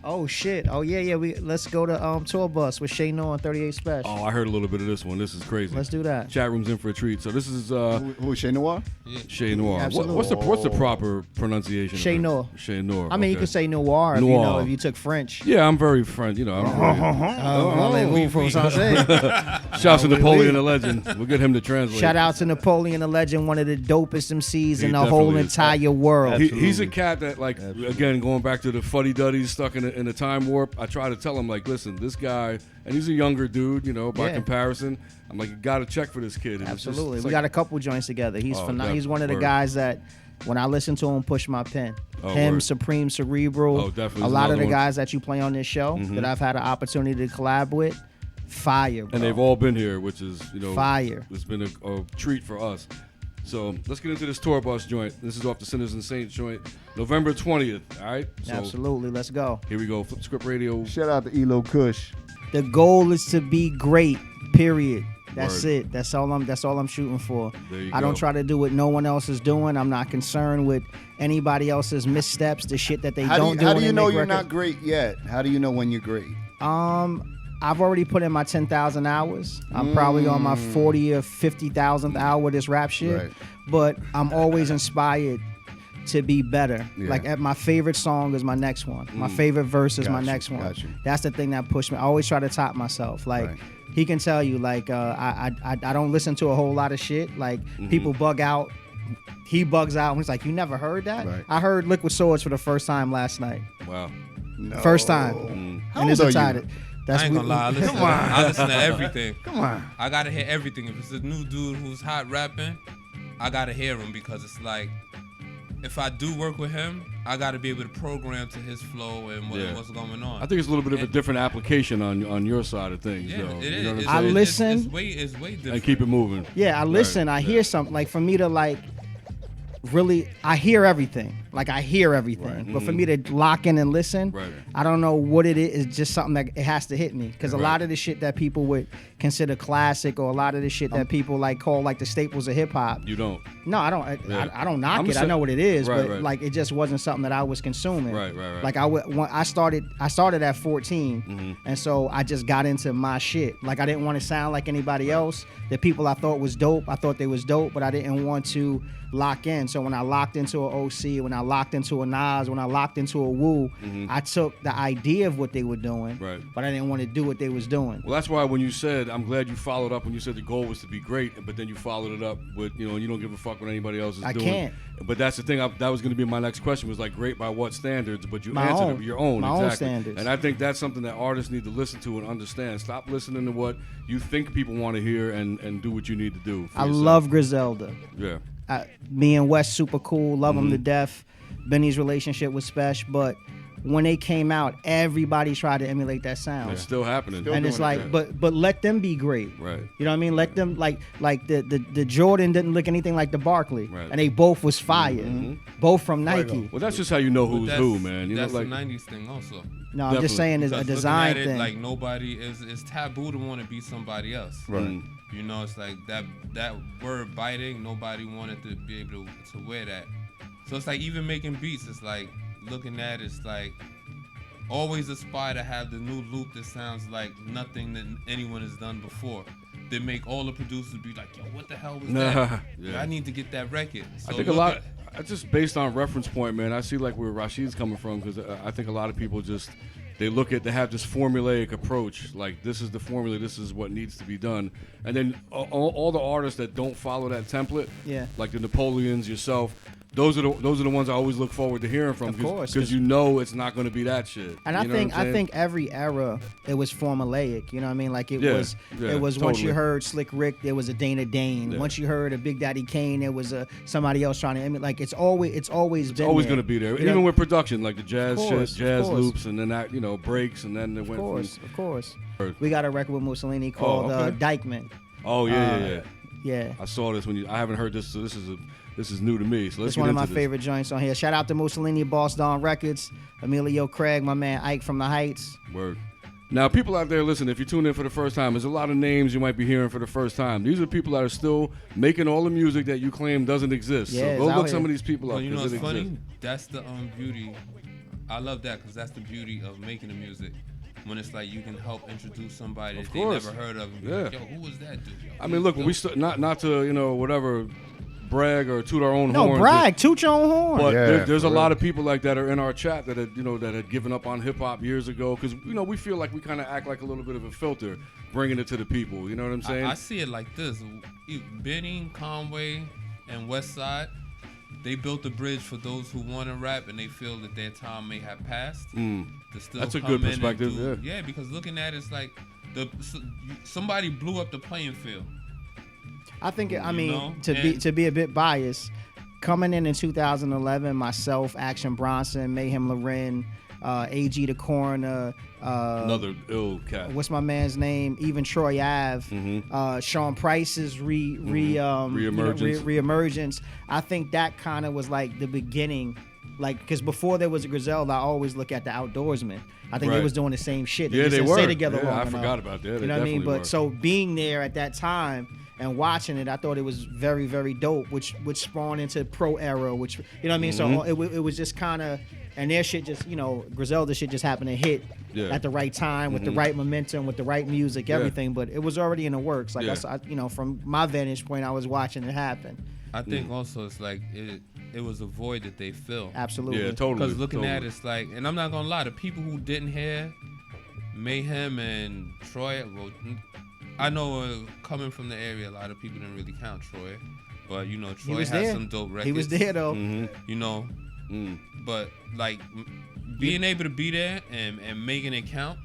Oh shit! Oh yeah. Let's go to tour bus with Shay No on 38 Special. Oh, I heard a little bit of this one. This is crazy. Let's do that. Chat room's in for a treat. So this is Who is Chez Noir? Yeah. Chez Noir. Absolutely. What's the proper pronunciation? Chez of it? Noir. Chez Noir. I mean, you okay. could say noir if you Noir. know if you took French. Yeah, I'm very French. You know. Shouts to Napoleon the Legend. We'll get him to translate. Shout out to Napoleon the Legend, one of the dopest MCs He in the whole definitely is. entire world. He's a cat that, like, again, going back to the fuddy duddies stuck in the time warp. I try to tell him, like, listen, this guy, and he's a younger dude, you know, by Yeah. comparison. I'm like, you got to check for this kid. And it's just- Absolutely. it's We like- got a couple joints together. He's Oh, phenomenal. He's one of the word. guys that, when I listen to him, push my pen. Oh, Him, word. Supreme Cerebral. Oh, definitely. A He's lot of another the one. guys that you play on this show that I've had an opportunity to collab with, fire, bro. And they've all been here, which is, you know, Fire. It's been a treat for us. So let's get into this tour bus joint. This is off the Sinners and Saints joint, November 20th. All right. So Absolutely. Let's go. here we go. Flip Script Radio. Shout out to Elo Kush. The goal is to be great. Period. That's Word. it. That's all I'm shooting for. There you I don't go. try to do what no one else is doing. I'm not concerned with anybody else's missteps, the shit that they How don't do you when they know make you're records. not great yet? How do you know when you're great? I've already put in my 10,000 hours. I'm probably on my 40 or 50,000th hour with this rap shit. Right. But I'm always inspired to be better. Yeah. Like my favorite song is my next one. My favorite verse is my Got you, next one. got you. That's the thing that pushed me. I always try to top myself. Like Right. he can tell you, like I don't listen to a whole lot of shit. Like people bug out. He bugs out and he's like, "You never heard that?" Right. I heard Liquid Swords for the first time last night. Wow. No. First time. How And it's old are you? Untitled. That's I ain't gonna lie. I listen to everything. Come on. I gotta hear everything. If it's a new dude who's hot rapping, I gotta hear him because it's like, if I do work with him, I gotta be able to program to his flow and Yeah. what's going on. I think it's a little bit of a different application on your side of things, yeah, though. it You is. know what It's- I'm I saying? listen. It's way different. And keep it moving. Yeah, I listen. I hear something. Like for me to like really, I hear everything. Like I hear everything. But for me to lock in and listen, Right. I don't know what it is. It's just something that it has to hit me. Because a lot of the shit that people would consider classic, or a lot of the shit that people like call like the staples of hip hop. You don't. No, I don't. Yeah. I don't knock I'm it. I sa- know what it is, Right, but right. like it just wasn't something that I was consuming. Right. Like when I started at 14, and so I just got into my shit. Like I didn't want to sound like anybody else. The people I thought was dope, I thought they was dope, but I didn't want to lock in. So when I locked into an OC, when I locked into a Nas, when I locked into a Wu, I took the idea of what they were doing, Right. but I didn't want to do what they was doing. Well, that's why when you said, I'm glad you followed up when you said the goal was to be great, but then you followed it up with, you know, you don't give a fuck what anybody else is I doing. can't. But that's the thing. That was going to be my next question. Was like, great by what standards? But you My answered own. it with your own. My own exactly. standards. And I think that's something that artists need to listen to and understand. Stop listening to what you think people want to hear and do what you need to do. for I yourself. love Griselda. Yeah. Me and Wes super cool, love Mm-hmm. him to death. Benny's relationship was special, but when they came out, everybody tried to emulate that sound. It's still happening. Still And it's doing like, it, but let them be great. Right. You know what I mean? Let them like the Jordan didn't look anything like the Barkley, Right. and they both was fire, both from Nike. Well, that's just how you know But who's that's- who, man. You know, that's like the 90s thing also. No, I'm Definitely. just saying it's a Because design looking at it, thing. like nobody is taboo to want to be somebody else. Right. You know, it's like that word biting. Nobody wanted to be able to wear that. So it's like even making beats. It's like looking at it's like always aspire to have the new loop that sounds like nothing that anyone has done before. They make all the producers be like, yo, what the hell was that? Yeah. I need to get that record. So I think a look lot. at- Just based on reference point, man. I see like where Rasheed's coming from because I think a lot of people just they have this formulaic approach. Like, this is the formula, this is what needs to be done. And then all the artists that don't follow that template, like the Napoleons, yourself, those are the ones I always look forward to hearing from. Of course, because you know it's not going to be that shit. And I think every era it was formulaic. You know what I mean? Like it was totally. Once you heard Slick Rick, there was a Dana Dane. Once you heard a Big Daddy Kane, there was somebody else trying to. I mean, like it's always been always there. going to be there. Even with production, like the jazz shit, jazz loops, and then that breaks, and then it went. Of course. We got a record with Mussolini called Dykeman. Oh yeah. Yeah. I saw this I haven't heard this, so this is new to me. So let's it's get one of into my this. favorite joints on here. Shout out to Mussolini, Boss Don Records, Emilio Craig, my man Ike from the Heights. Word. Now, people out there, listen, if you tune in for the first time, there's a lot of names you might be hearing for the first time. These are people that are still making all the music that you claim doesn't exist. Yeah, so go look some of these people up. You know, it's funny. Exist. That's the beauty. I love that because that's the beauty of making the music. When it's like you can help introduce somebody that they never heard of. And be like, yo, who was that dude? Yo, I mean, look, when we not to whatever brag or toot our own no, horn. No, brag, toot your own horn. But there's a lot of people like that are in our chat that had given up on hip hop years ago because we feel like we kind of act like a little bit of a filter, bringing it to the people. You know what I'm saying? I see it like this: Benny, Conway, and West Side. They built a bridge for those who want to rap and they feel that their time may have passed. To still That's a come good in perspective. Yeah, because looking at it, it's like somebody blew up the playing field. I think to be a bit biased, coming in 2011, myself, Action Bronson, Mayhem Loren, AG the Coroner, another ill cat. What's my man's name? Even Troy Ave, Sean Price's reemergence. I think that kind of was like the beginning, like because before there was a Griselda, I always look at the Outdoorsmen. I think they was doing the same shit. They just were. Stay together long I enough. forgot about that. You know what I mean? But so being there at that time and watching it, I thought it was very, very dope, which spawned into Pro Era, which you know what I mean. So it was just kind of. And their shit just, Griselda shit just happened to hit at the right time with the right momentum, with the right music, everything. But it was already in the works. Like from my vantage point, I was watching it happen. I think also it's like it was a void that they filled. Absolutely. Yeah, totally. Because looking at it, it's like, and I'm not gonna lie, the people who didn't hear Mayhem and Troy, well, I know coming from the area, a lot of people didn't really count Troy, but Troy had some dope records. He was there though. But like being able to be there and making it count,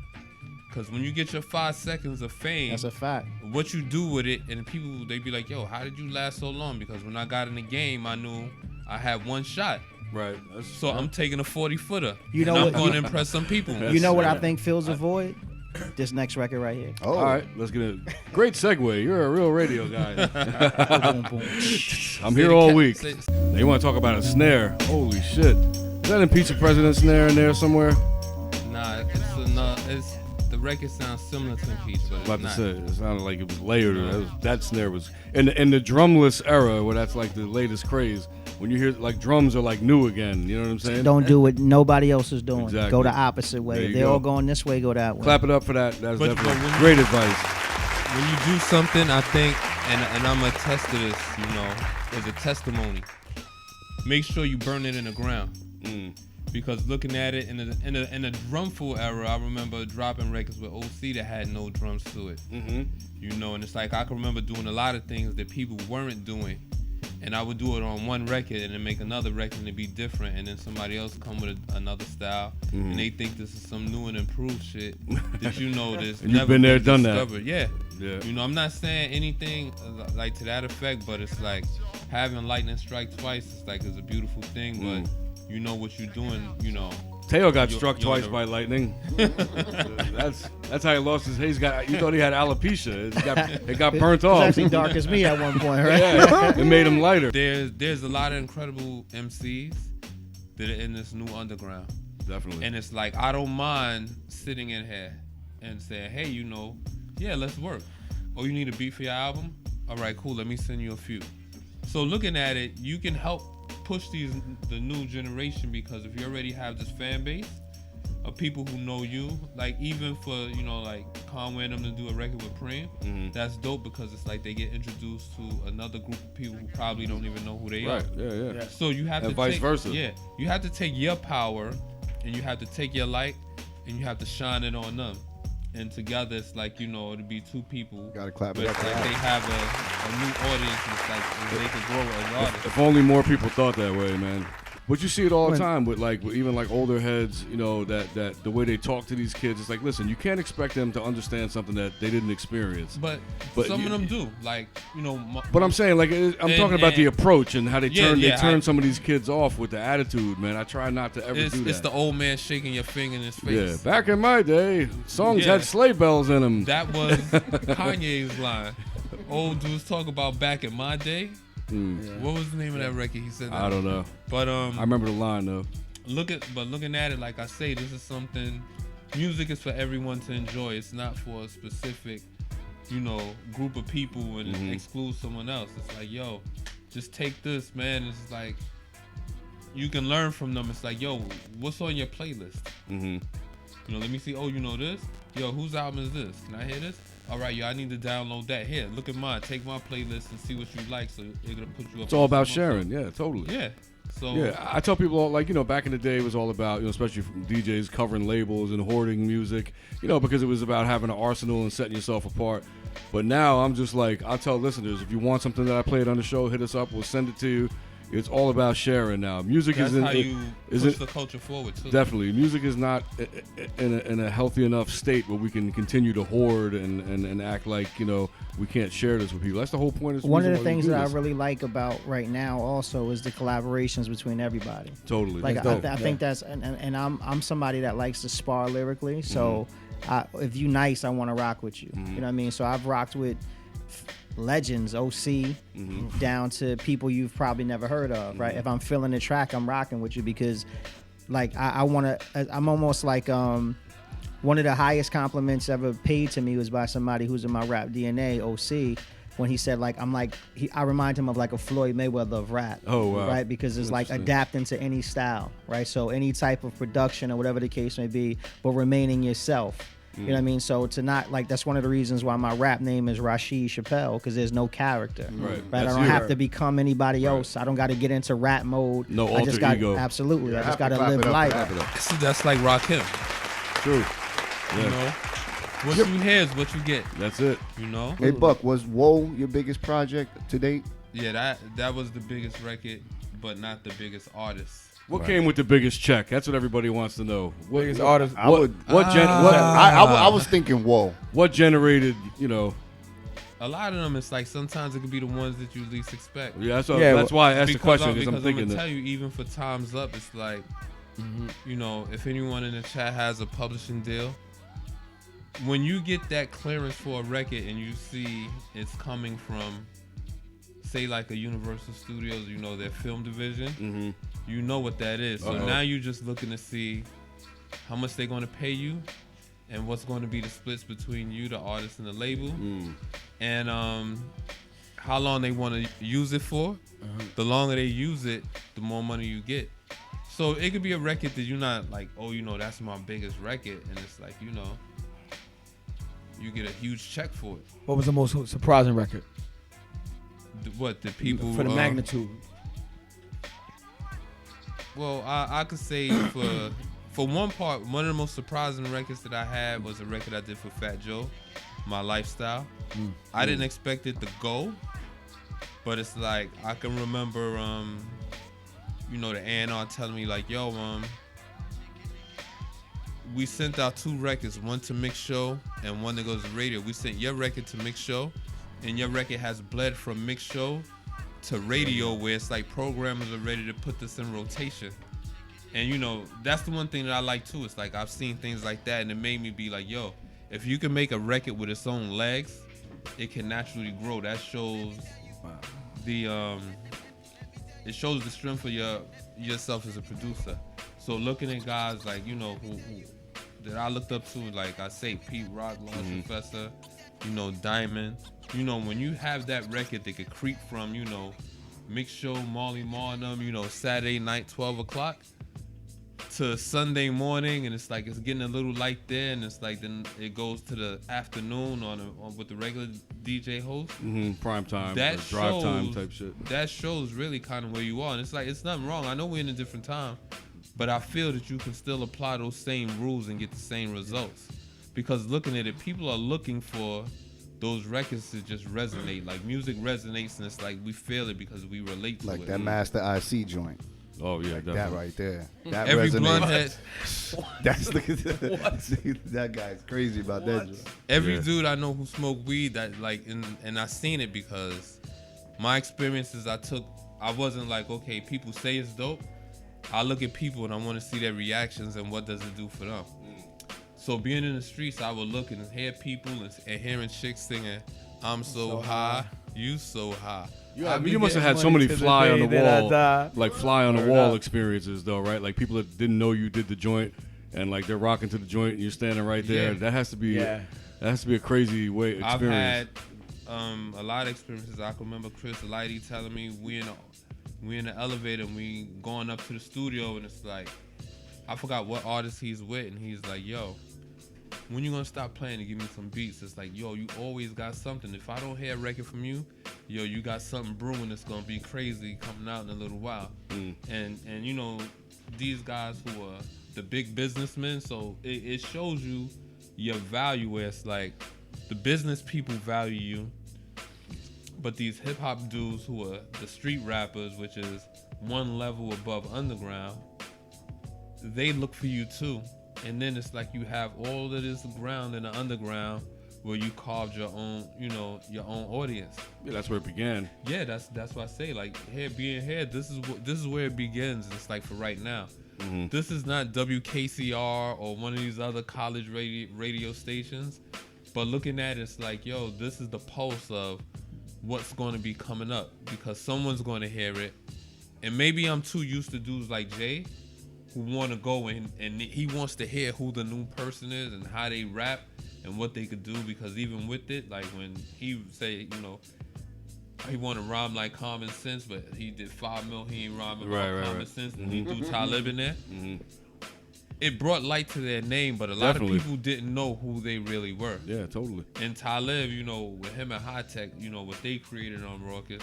because when you get your 5 seconds of fame, that's a fact. What you do with it, and people they be like, "Yo, how did you last so long?" Because when I got in the game, I knew I had one shot. Right. So I'm taking a 40-footer. I'm going to impress some people. You know what I think fills a void? This next record right here. Oh. All right, let's get it. Great segue. You're a real radio guy. I'm here all week. They want to talk about a snare. Holy shit. Is that Impeach President snare in there somewhere? Nah, it's the record sounds similar to Impeach, but it's about not. To say, it sounded like it was layered. That snare was in the drumless era, where that's like the latest craze. When you hear like drums are like new again, you know what I'm saying? Don't do what nobody else is doing. Exactly. Go the opposite way. If they're all going this way, go that way. Clap it up for that. That's definitely great advice. When you do something, I think, and I'm gonna attest to this, as a testimony. Make sure you burn it in the ground. Because looking at it in the drumful era, I remember dropping records with OC that had no drums to it. And it's like I can remember doing a lot of things that people weren't doing. And I would do it on one record and then make another record and it'd be different. And then somebody else come with another style and they think this is some new and improved shit that there's and never you've been there, done discovered. that. Yeah. I'm not saying anything like to that effect, but it's like having lightning strike twice. It's like it's a beautiful thing, but you know what you're doing. Teo got struck twice by lightning. That's how he lost his hair. You thought he had alopecia. It got burnt off. It was actually dark as me at one point, right? Yeah, it made him lighter. There's a lot of incredible MCs that are in this new underground. Definitely. And it's like I don't mind sitting in here and saying, hey, let's work. Oh, you need a beat for your album? All right, cool. Let me send you a few. So looking at it, you can help push the new generation, because if you already have this fan base of people who know you, like even for like Conway and them to do a record with Preem, that's dope, because it's like they get introduced to another group of people who probably don't even know who they are. Yeah. So you have to vice versa. Yeah, you have to take your power and you have to take your light and you have to shine it on them. And together, it's like, you know, it'll be two people. Gotta clap But it it's up. like they have a new audience, and it's like they can grow as artists. If only more people thought that way, man. But you see it all the time with even older heads, you know, that the way they talk to these kids. It's like, listen, you can't expect them to understand something that they didn't experience. But some of them do, like, you know. But I'm saying, like, I'm talking about the approach and how they turn I, some of these kids off with the attitude, man. I try not to ever do that. It's the old man shaking your finger in his face. Yeah, back in my day, songs had sleigh bells in them. That was Kanye's line. Old dudes talk about back in my day. What was the name of that record? He said that. I don't know. But I remember the line though. Looking at it, like I say, this is something. Music is for everyone to enjoy. It's not for a specific, you know, group of people and exclude someone else. It's like, yo, just take this, man. It's like you can learn from them. It's like, yo, what's on your playlist? You know, let me see. Oh, you know this? Yo, whose album is this? Can I hear this? All right, yo, I need to download that. Here, look at mine. Take my playlist and see what you like. So it's gonna put you up. It's all about sharing. Yeah, totally. Yeah. So yeah, I tell people, like, you know, back in the day it was all about, you know, especially from DJs covering labels and hoarding music, you know, because it was about having an arsenal and setting yourself apart. But now I'm just like, I tell listeners, if you want something that I played on the show, hit us up. We'll send it to you. It's all about sharing now. Music that's isn't. how you push the culture forward too. Definitely, music is not in a healthy enough state where we can continue to hoard and act like, you know, we can't share this with people. That's the whole point. One of the things that I really like about right now also is the collaborations between everybody. Totally. Like I think that's and I'm somebody that likes to spar lyrically. So if you nice, I want to rock with you. You know what I mean? So I've rocked with legends, OC, down to people you've probably never heard of, right? If I'm feeling the track, I'm rocking with you because, like, I want to. I'm almost like one of the highest compliments ever paid to me was by somebody who's in my rap DNA, OC. When he said, like, I remind him of like a Floyd Mayweather of rap. Oh, wow. Right? Because it's like adapting to any style, right? So any type of production or whatever the case may be, but remaining yourself. You know what I mean? So to not, like, that's one of the reasons why my rap name is Rasheed Chappell, because there's no character. Right. I don't have to become anybody else. I don't got to get into rap mode. No I just alter ego. Absolutely. Yeah, I just got to live life. See, that's like Rakim. True. You know, what you hear is what you get. That's it. You know. Hey Buck, was Whoa your biggest project to date? Yeah, that was the biggest record, but not the biggest artist. What came with the biggest check? That's what everybody wants to know. Biggest artist. I was thinking Whoa. What generated, you know? A lot of them, it's like sometimes it could be the ones that you least expect. Yeah, that's why I asked the question because I'm thinking I'm that. gonna tell you, even for Time's Up, it's like, you know, if anyone in the chat has a publishing deal, when you get that clearance for a record and you see it's coming from, say, like a Universal Studios, you know, their film division, you know what that is. So now you're just looking to see how much they're going to pay you and what's going to be the splits between you, the artist, and the label, and how long they want to use it for. The longer they use it, the more money you get. So it could be a record that you're not like, oh, you know, that's my biggest record, and it's like, you know, you get a huge check for it. What was the most surprising record? What the people for the magnitude? Well, I could say for one part, one of the most surprising records that I had was a record I did for Fat Joe, My Lifestyle. I didn't expect it to go, but it's like I can remember, you know, the A&R telling me like, yo, we sent out 2 records, one to Mix Show and one that goes to radio. We sent your record to Mix Show, and your record has bled from Mix Show to radio, where it's like programmers are ready to put this in rotation. And you know, that's the one thing that I like too. It's like I've seen things like that, and it made me be like, yo, if you can make a record with its own legs, it can naturally grow. That shows the it shows the strength of yourself as a producer. So looking at guys like, you know, who that I looked up to, like I say, Pete Rock, Large Professor, you know, Diamond. You know, when you have that record that could creep from, you know, Mix Show, Marley Marl, you know, Saturday night, 12 o'clock, to Sunday morning, and it's like it's getting a little light there, and it's like then it goes to the afternoon on with the regular DJ host. Prime time, that drive time type shit. That shows really kind of where you are, and it's like it's nothing wrong. I know we're in a different time, But I feel that you can still apply those same rules and get the same results. Because looking at it, people are looking for those records to just resonate. Like music resonates, and it's like we feel it because we relate to it. Like that Master IC joint. Oh yeah, Like definitely. that right there. That Every resonates. blunt had, That's that guy's crazy about that joint. every Yeah. dude I know who smoked weed that like, and I seen it because my experiences I wasn't like, okay, people say it's dope. I look at people and I want to see their reactions and what does it do for them. So being in the streets, I would look and hear people and hearing chicks singing, "I'm so high, you so high." You must have had so many fly on the wall, like fly on the wall experiences, though, right? Like people that didn't know you did the joint, and like they're rocking to the joint, and you're standing right there. Yeah. That has to be a crazy way experience. I've had a lot of experiences. I can remember Chris Lighty telling me we in the elevator and we going up to the studio, and it's like I forgot what artist he's with, and he's like, "Yo, when you gonna stop playing and give me some beats?" It's like, yo, you always got something. If I don't hear a record from you, yo, you got something brewing that's gonna be crazy coming out in a little while. And you know, these guys who are the big businessmen, so it shows you your value where it's like the business people value you, but these hip hop dudes who are the street rappers, which is one level above underground, they look for you too. And then it's like you have all of this ground in the underground where you carved your own, you know, your own audience. Yeah, that's where it began. Yeah, that's what I say. Like being here, this is where it begins. It's like for right now. This is not WKCR or one of these other college radio stations. But looking at it, it's like, yo, this is the pulse of what's going to be coming up because someone's going to hear it. And maybe I'm too used to dudes like Jay who want to go in and he wants to hear who the new person is and how they rap and what they could do, because even with it, like when he say, you know, he want to rhyme like Common Sense, but he did 5 mil, he ain't rhyming like Common Sense, and he do Talib in there. It brought light to their name, but a lot of people didn't know who they really were. Yeah, totally. And Talib, you know, with him and High Tech, you know, what they created on Raucous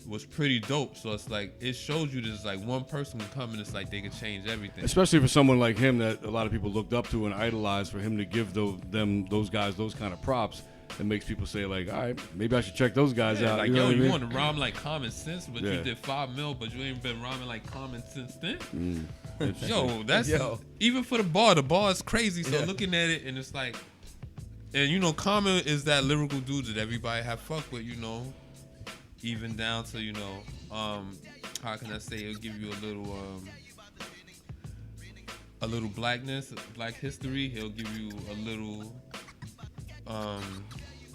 was pretty dope. So it's like, it shows you there's like one person can come and it's like they can change everything. Especially for someone like him that a lot of people looked up to and idolized, for him to give those guys those kind of props. It makes people say like, all right, maybe I should check those guys out. Like, you know yo, what I you mean? want to rhyme like Common Sense, but you did 5 mil, but you ain't been rhyming like Common Sense then? Yo, that's even for the bar is crazy. So looking at it, and it's like, and you know, Common is that lyrical dude that everybody have fuck with, you know, even down to, you know, how can I say, it'll give you a little blackness, black history. He'll give you a little,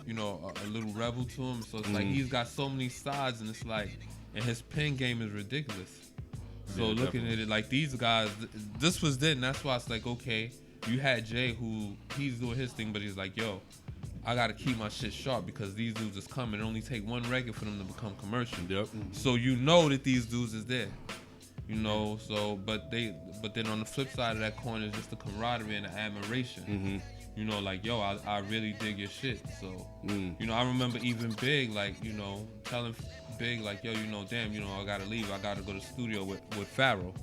you know, a little rebel to him. So it's like he's got so many sides, and it's like, and his pen game is ridiculous. So looking at it like these guys, this was then. That's why it's like, okay, you had Jay who he's doing his thing, but he's like, yo, I gotta keep my shit sharp because these dudes is coming. It only take one record for them to become commercial. So you know that these dudes is there. You know, so but then on the flip side of that coin is just the camaraderie and the admiration. You know, like, yo, I really dig your shit. So, you know, I remember even Big, like, you know, telling Big, like, yo, you know, damn, you know, I gotta leave. I gotta go to the studio with Pharaoh.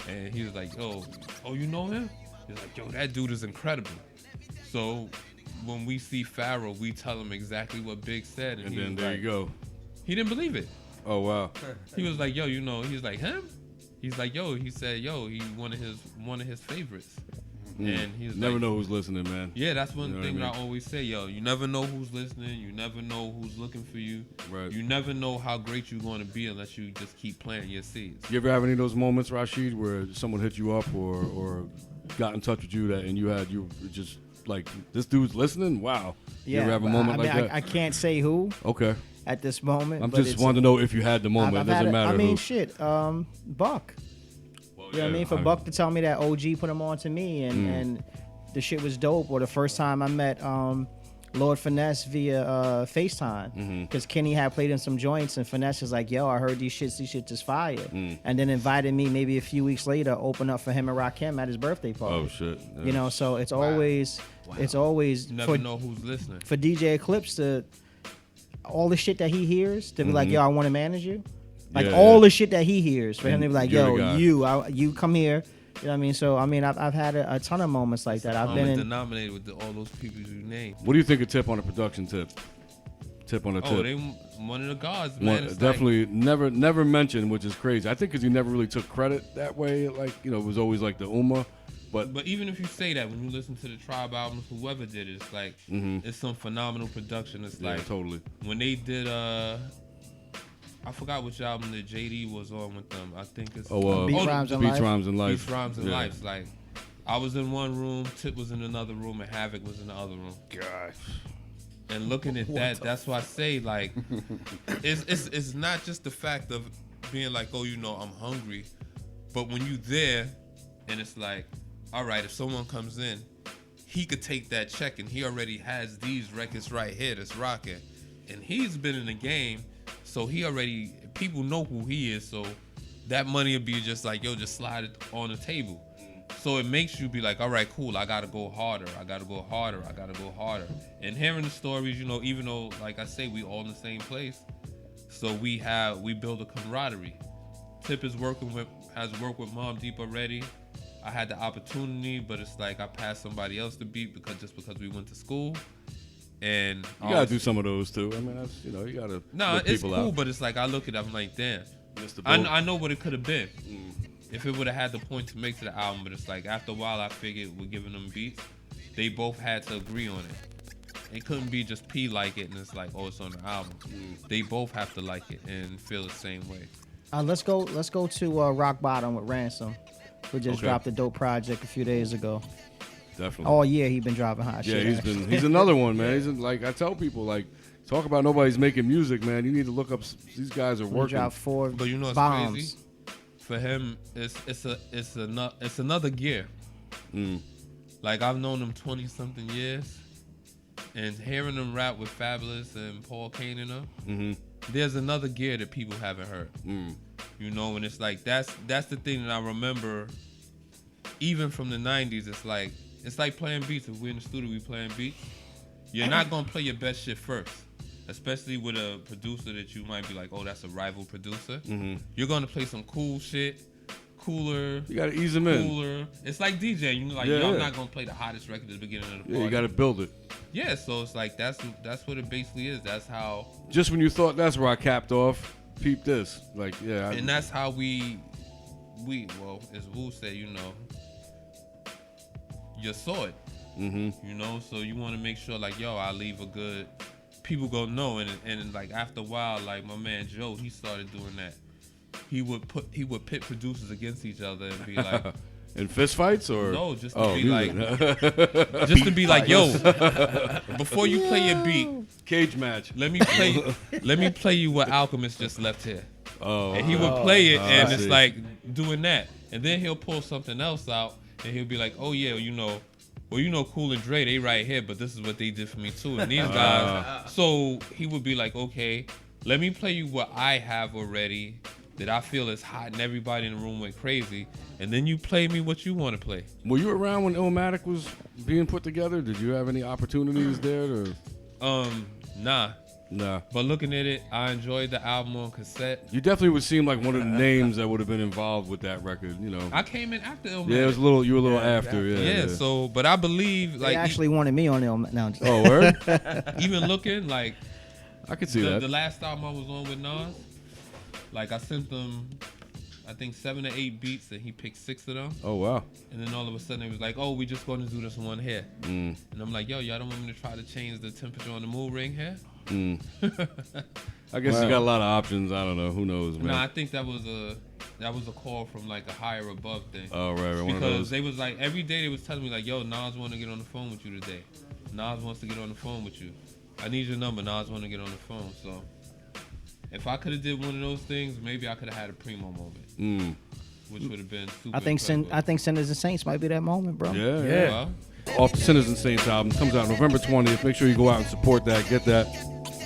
And he was like, yo, oh, you know him? He's like, yo, that dude is incredible. So when we see Pharaoh, we tell him exactly what Big said. And then there you go. He didn't believe it. Oh, wow. He was like, yo, you know, he's like, him? He's like, yo, he said, yo, he's one of his favorites. And he's never like, know who's listening, man. Yeah, that's one thing that I always say, yo. You never know who's listening. You never know who's looking for you. Right. You never know how great you're going to be unless you just keep planting your seeds. You ever have any of those moments, Rasheed, where someone hit you up or got in touch with you and you were just like, this dude's listening? Wow. Yeah, you ever have a moment I mean, like that? I can't say who Okay. at this moment. I'm but just wanting to know if you had the moment. I've It doesn't had matter I mean, who. shit, Buck. Well, You know what I mean? For Buck to tell me that OG put him on to me and the shit was dope. Or the first time I met Lord Finesse via FaceTime. Because Kenny had played in some joints and Finesse was like, yo, I heard these shits is fire. And then invited me maybe a few weeks later, open up for him and Rakim at his birthday party. Oh, shit. Yeah. You know, so it's always, it's always You never know who's listening. for DJ Eclipse to, all the shit that he hears, to be like, yo, I want to manage you. Like all the shit that he hears, for him to be like, You're the yo, guy. you come here, You know what I mean? So I mean, I've had a ton of moments like that. I've been in. denominator with all those people you named. What do you think of Tip on the production tip? Tip on the tip. Oh, they one of the gods, man. It's Definitely never mentioned, which is crazy. I think because he never really took credit that way. Like, you know, it was always like the Ummah. But even if you say that, when you listen to the Tribe albums, whoever did it, it's like it's some phenomenal production. It's like totally. When they did I forgot which album that JD was on with them. I think it's Beat Rhymes and Life. Beat Rhymes and Life. Beat Rhymes and Life. Like, I was in one room, Tip was in another room, and Havoc was in the other room. Gosh. And looking at that, that's why I say, like, it's not just the fact of being like, oh, you know, I'm hungry, but when you there, and it's like, all right, if someone comes in, he could take that check, and he already has these records right here that's rocking, and he's been in the game. So people know who he is, so that money would be just like, yo, just slide it on the table. So it makes you be like, all right, cool, I gotta go harder, I gotta go harder. And hearing the stories, you know, even though, like I say, we all in the same place, so we build a camaraderie. Tip has worked with Mom Deep already. I had the opportunity, but it's like I passed somebody else the beat because we went to school. And you gotta do some of those too. I mean, that's, you know, you gotta. No, it's cool, out. but it's like I look at it, I'm like, damn. I know what it could have been if it would have had the point to make to the album. But it's like after a while, I figured we're giving them beats. They both had to agree on it. It couldn't be just P like it and it's like, oh, it's on the album. They both have to like it and feel the same way. Let's go to Rock Bottom with Ransom. We just dropped a dope project a few days ago. Definitely. All year he been dropping hot shit. Yeah, he's another one, man. He's like, I tell people, like, talk about nobody's making music, man. You need to look up. These guys are working. Dropped 4 but you know what's bombs. crazy? For him, it's another gear. Like, I've known him 20-something years, and hearing him rap with Fabulous and Paul Kane and them, there's another gear that people haven't heard. You know, and it's like that's the thing that I remember. Even from the 90s, it's like playing beats. If we're in the studio, we playing beats. You're not gonna play your best shit first, especially with a producer that you might be like, oh, that's a rival producer. You're gonna play some cool shit, cooler. You gotta ease them in. It's like DJing. You know, like, I'm not gonna play the hottest record at the beginning of the party. Yeah, you gotta build it. Yeah, so it's like that's what it basically is. That's how. Just when you thought that's where I capped off, peep this. Like, yeah. And that's how we well, as Wu said, you know, you saw it. You know, so you want to make sure, like, yo, I leave a good. People go know, and like after a while, like my man Joe, he started doing that. He would pit producers against each other and be like, in fist fights or no, just to be like, just to be like, yo, before you play your beat, cage match. Let me play you what Alchemist just left here. Oh, and he would play it, and it's like doing that, and then he'll pull something else out, and he'll be like, oh yeah, you know, Cool and Dre, they right here, but this is what they did for me too, and these guys. So he would be like, okay, let me play you what I have already that I feel is hot, and everybody in the room went crazy, and then you play me what you want to play. Were you around when Illmatic was being put together? Did you have any opportunities there? Or? Nah. But looking at it, I enjoyed the album on cassette. You definitely would seem like one of the names that would have been involved with that record, you know. I came in after Illmatic. Yeah, you were a little after. Yeah. So, but I believe they actually wanted me on Illmatic. No, oh, word? Even looking like, I could see that. The last album I was on with Nas, like I sent them, I think 7 or 8 beats, and he picked 6 of them. Oh wow! And then all of a sudden it was like, oh, we just going to do this one here. And I'm like, yo, y'all don't want me to try to change the temperature on the mood ring here? I guess you got a lot of options. I don't know. Who knows, man? No, I think that was a call from like a higher above thing. Oh right. Because they was like every day they was telling me like, yo, Nas want to get on the phone with you today. Nas wants to get on the phone with you. I need your number. Nas want to get on the phone. So if I could have did one of those things, maybe I could have had a Primo moment, which would have been super. I think Sinners and Saints might be that moment, bro. Yeah. Well, Off the Sinners and Saints album comes out November 20th. Make sure you go out and support that. Get that.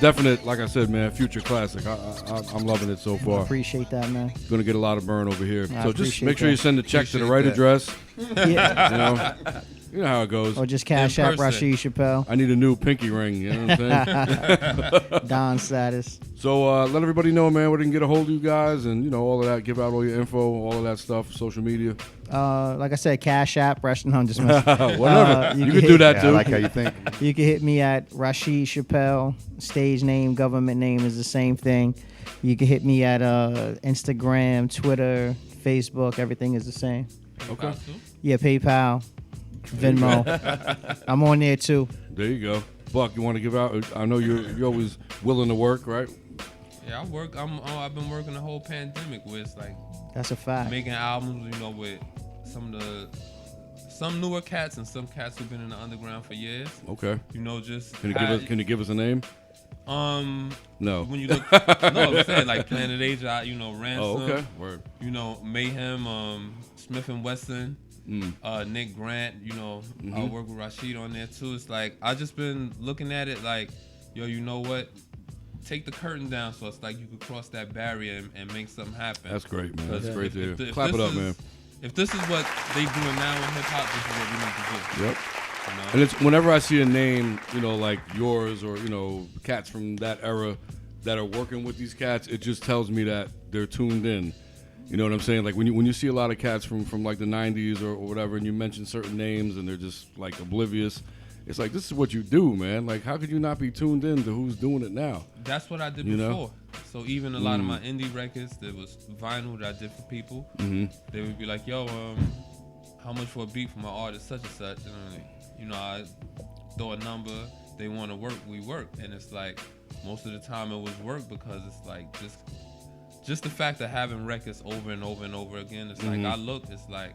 Definite, like I said, man, future classic. I'm loving it so far. Appreciate that, man. Going to get a lot of burn over here. I so just make sure you send the check to the right address. Yeah. You know, You know how it goes. Or just Cash App person. Rasheed Chappell. I need a new pinky ring. You know what I'm saying? Don status. So let everybody know, man, where they can get a hold of you guys and, you know, all of that. Give out all your info, all of that stuff, social media. Like I said, Cash App. No, I'm just messing. Whatever. You can hit- do that, Yeah, too. I like how you think. You can hit me at Rasheed Chappell. Stage name, government name is the same thing. You can hit me at Instagram, Twitter, Facebook. Everything is the same. Okay. Yeah, PayPal, Venmo. I'm on there too. There you go. Buck, you want to give out? I know you're always willing to work, right? Yeah, I work. I've been working the whole pandemic where it's like That's a fact. making albums, you know, with some newer cats and some cats who've been in the underground for years. Okay. You know, just Can you give us a name? No. When you look, no, I'm saying like Planet Asia, you know, Ransom. Oh, okay. Word. You know, Mayhem, Smith and Wesson, Nick Grant. You know, I work with Rasheed on there too. It's like I just been looking at it like, yo, you know what? Take the curtain down so it's like you could cross that barrier and make something happen. That's great, man. That's If- great to if hear. if Clap it this up, man. If this is what they doing now in hip hop, this is what we need to do. Yep. You know? And it's whenever I see a name, you know, like yours or, you know, cats from that era that are working with these cats, it just tells me that they're tuned in. You know what I'm saying? Like when you see a lot of cats from like the 90s or whatever, and you mention certain names and they're just like oblivious, it's like, this is what you do, man. Like, how could you not be tuned in to who's doing it now? That's what I did You know? before. So even a lot of my indie records, there was vinyl that I did for people. They would be like, yo, how much for a beat from my artist such and such? And you know, I throw a number. They want to work, we work. And it's like, most of the time it was work because it's like just the fact of having records over and over and over again. It's like, I look, it's like,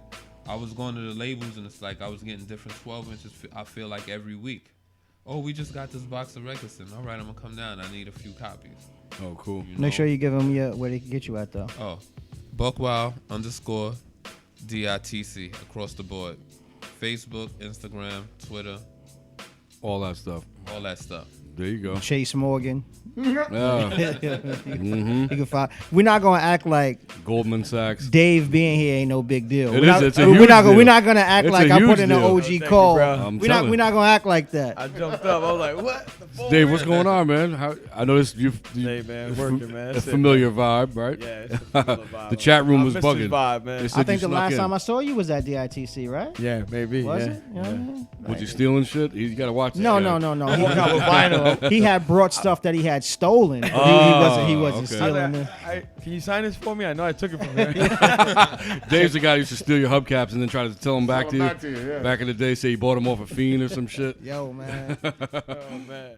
I was going to the labels and it's like I was getting different 12 inches, I feel like every week. Oh, we just got this box of records in. All right, I'm going to come down. I need a few copies. Oh, cool. You Make know? sure you give them where they can get you at though. Oh, Buckwild _DITC across the board. Facebook, Instagram, Twitter, All that stuff. all that stuff. There you go. Chase Morgan. Yeah. You can find. We're not gonna act like Goldman Sachs. Dave being here ain't no big deal. It We're is. not, It's a we're huge not, deal. We're not gonna act It's like a I huge put in an deal. OG Thank you, call. bro. I'm We're not telling. gonna act like that. I jumped up. I was like, what? Dave, what's going on, man? I noticed you. Hey, man, working, man. A That's it, familiar vibe, right? Yeah, it's a familiar vibe. The chat room I was miss this bugging. vibe, man. They said I think you the snuck last in. time I saw you was at DITC, right? Yeah, maybe. Was yeah. it? You know what I mean? Was you stealing shit? You got to watch No, this guy. no. vinyl. He had brought stuff that he had stolen. But he wasn't okay. stealing it. Can you sign this for me? I know I took it from here. Dave's the guy who used to steal your hubcaps and then try to tell them back to you. back to you, yeah. Back in the day, say he bought them off a fiend or some shit. Yo, man. Oh man.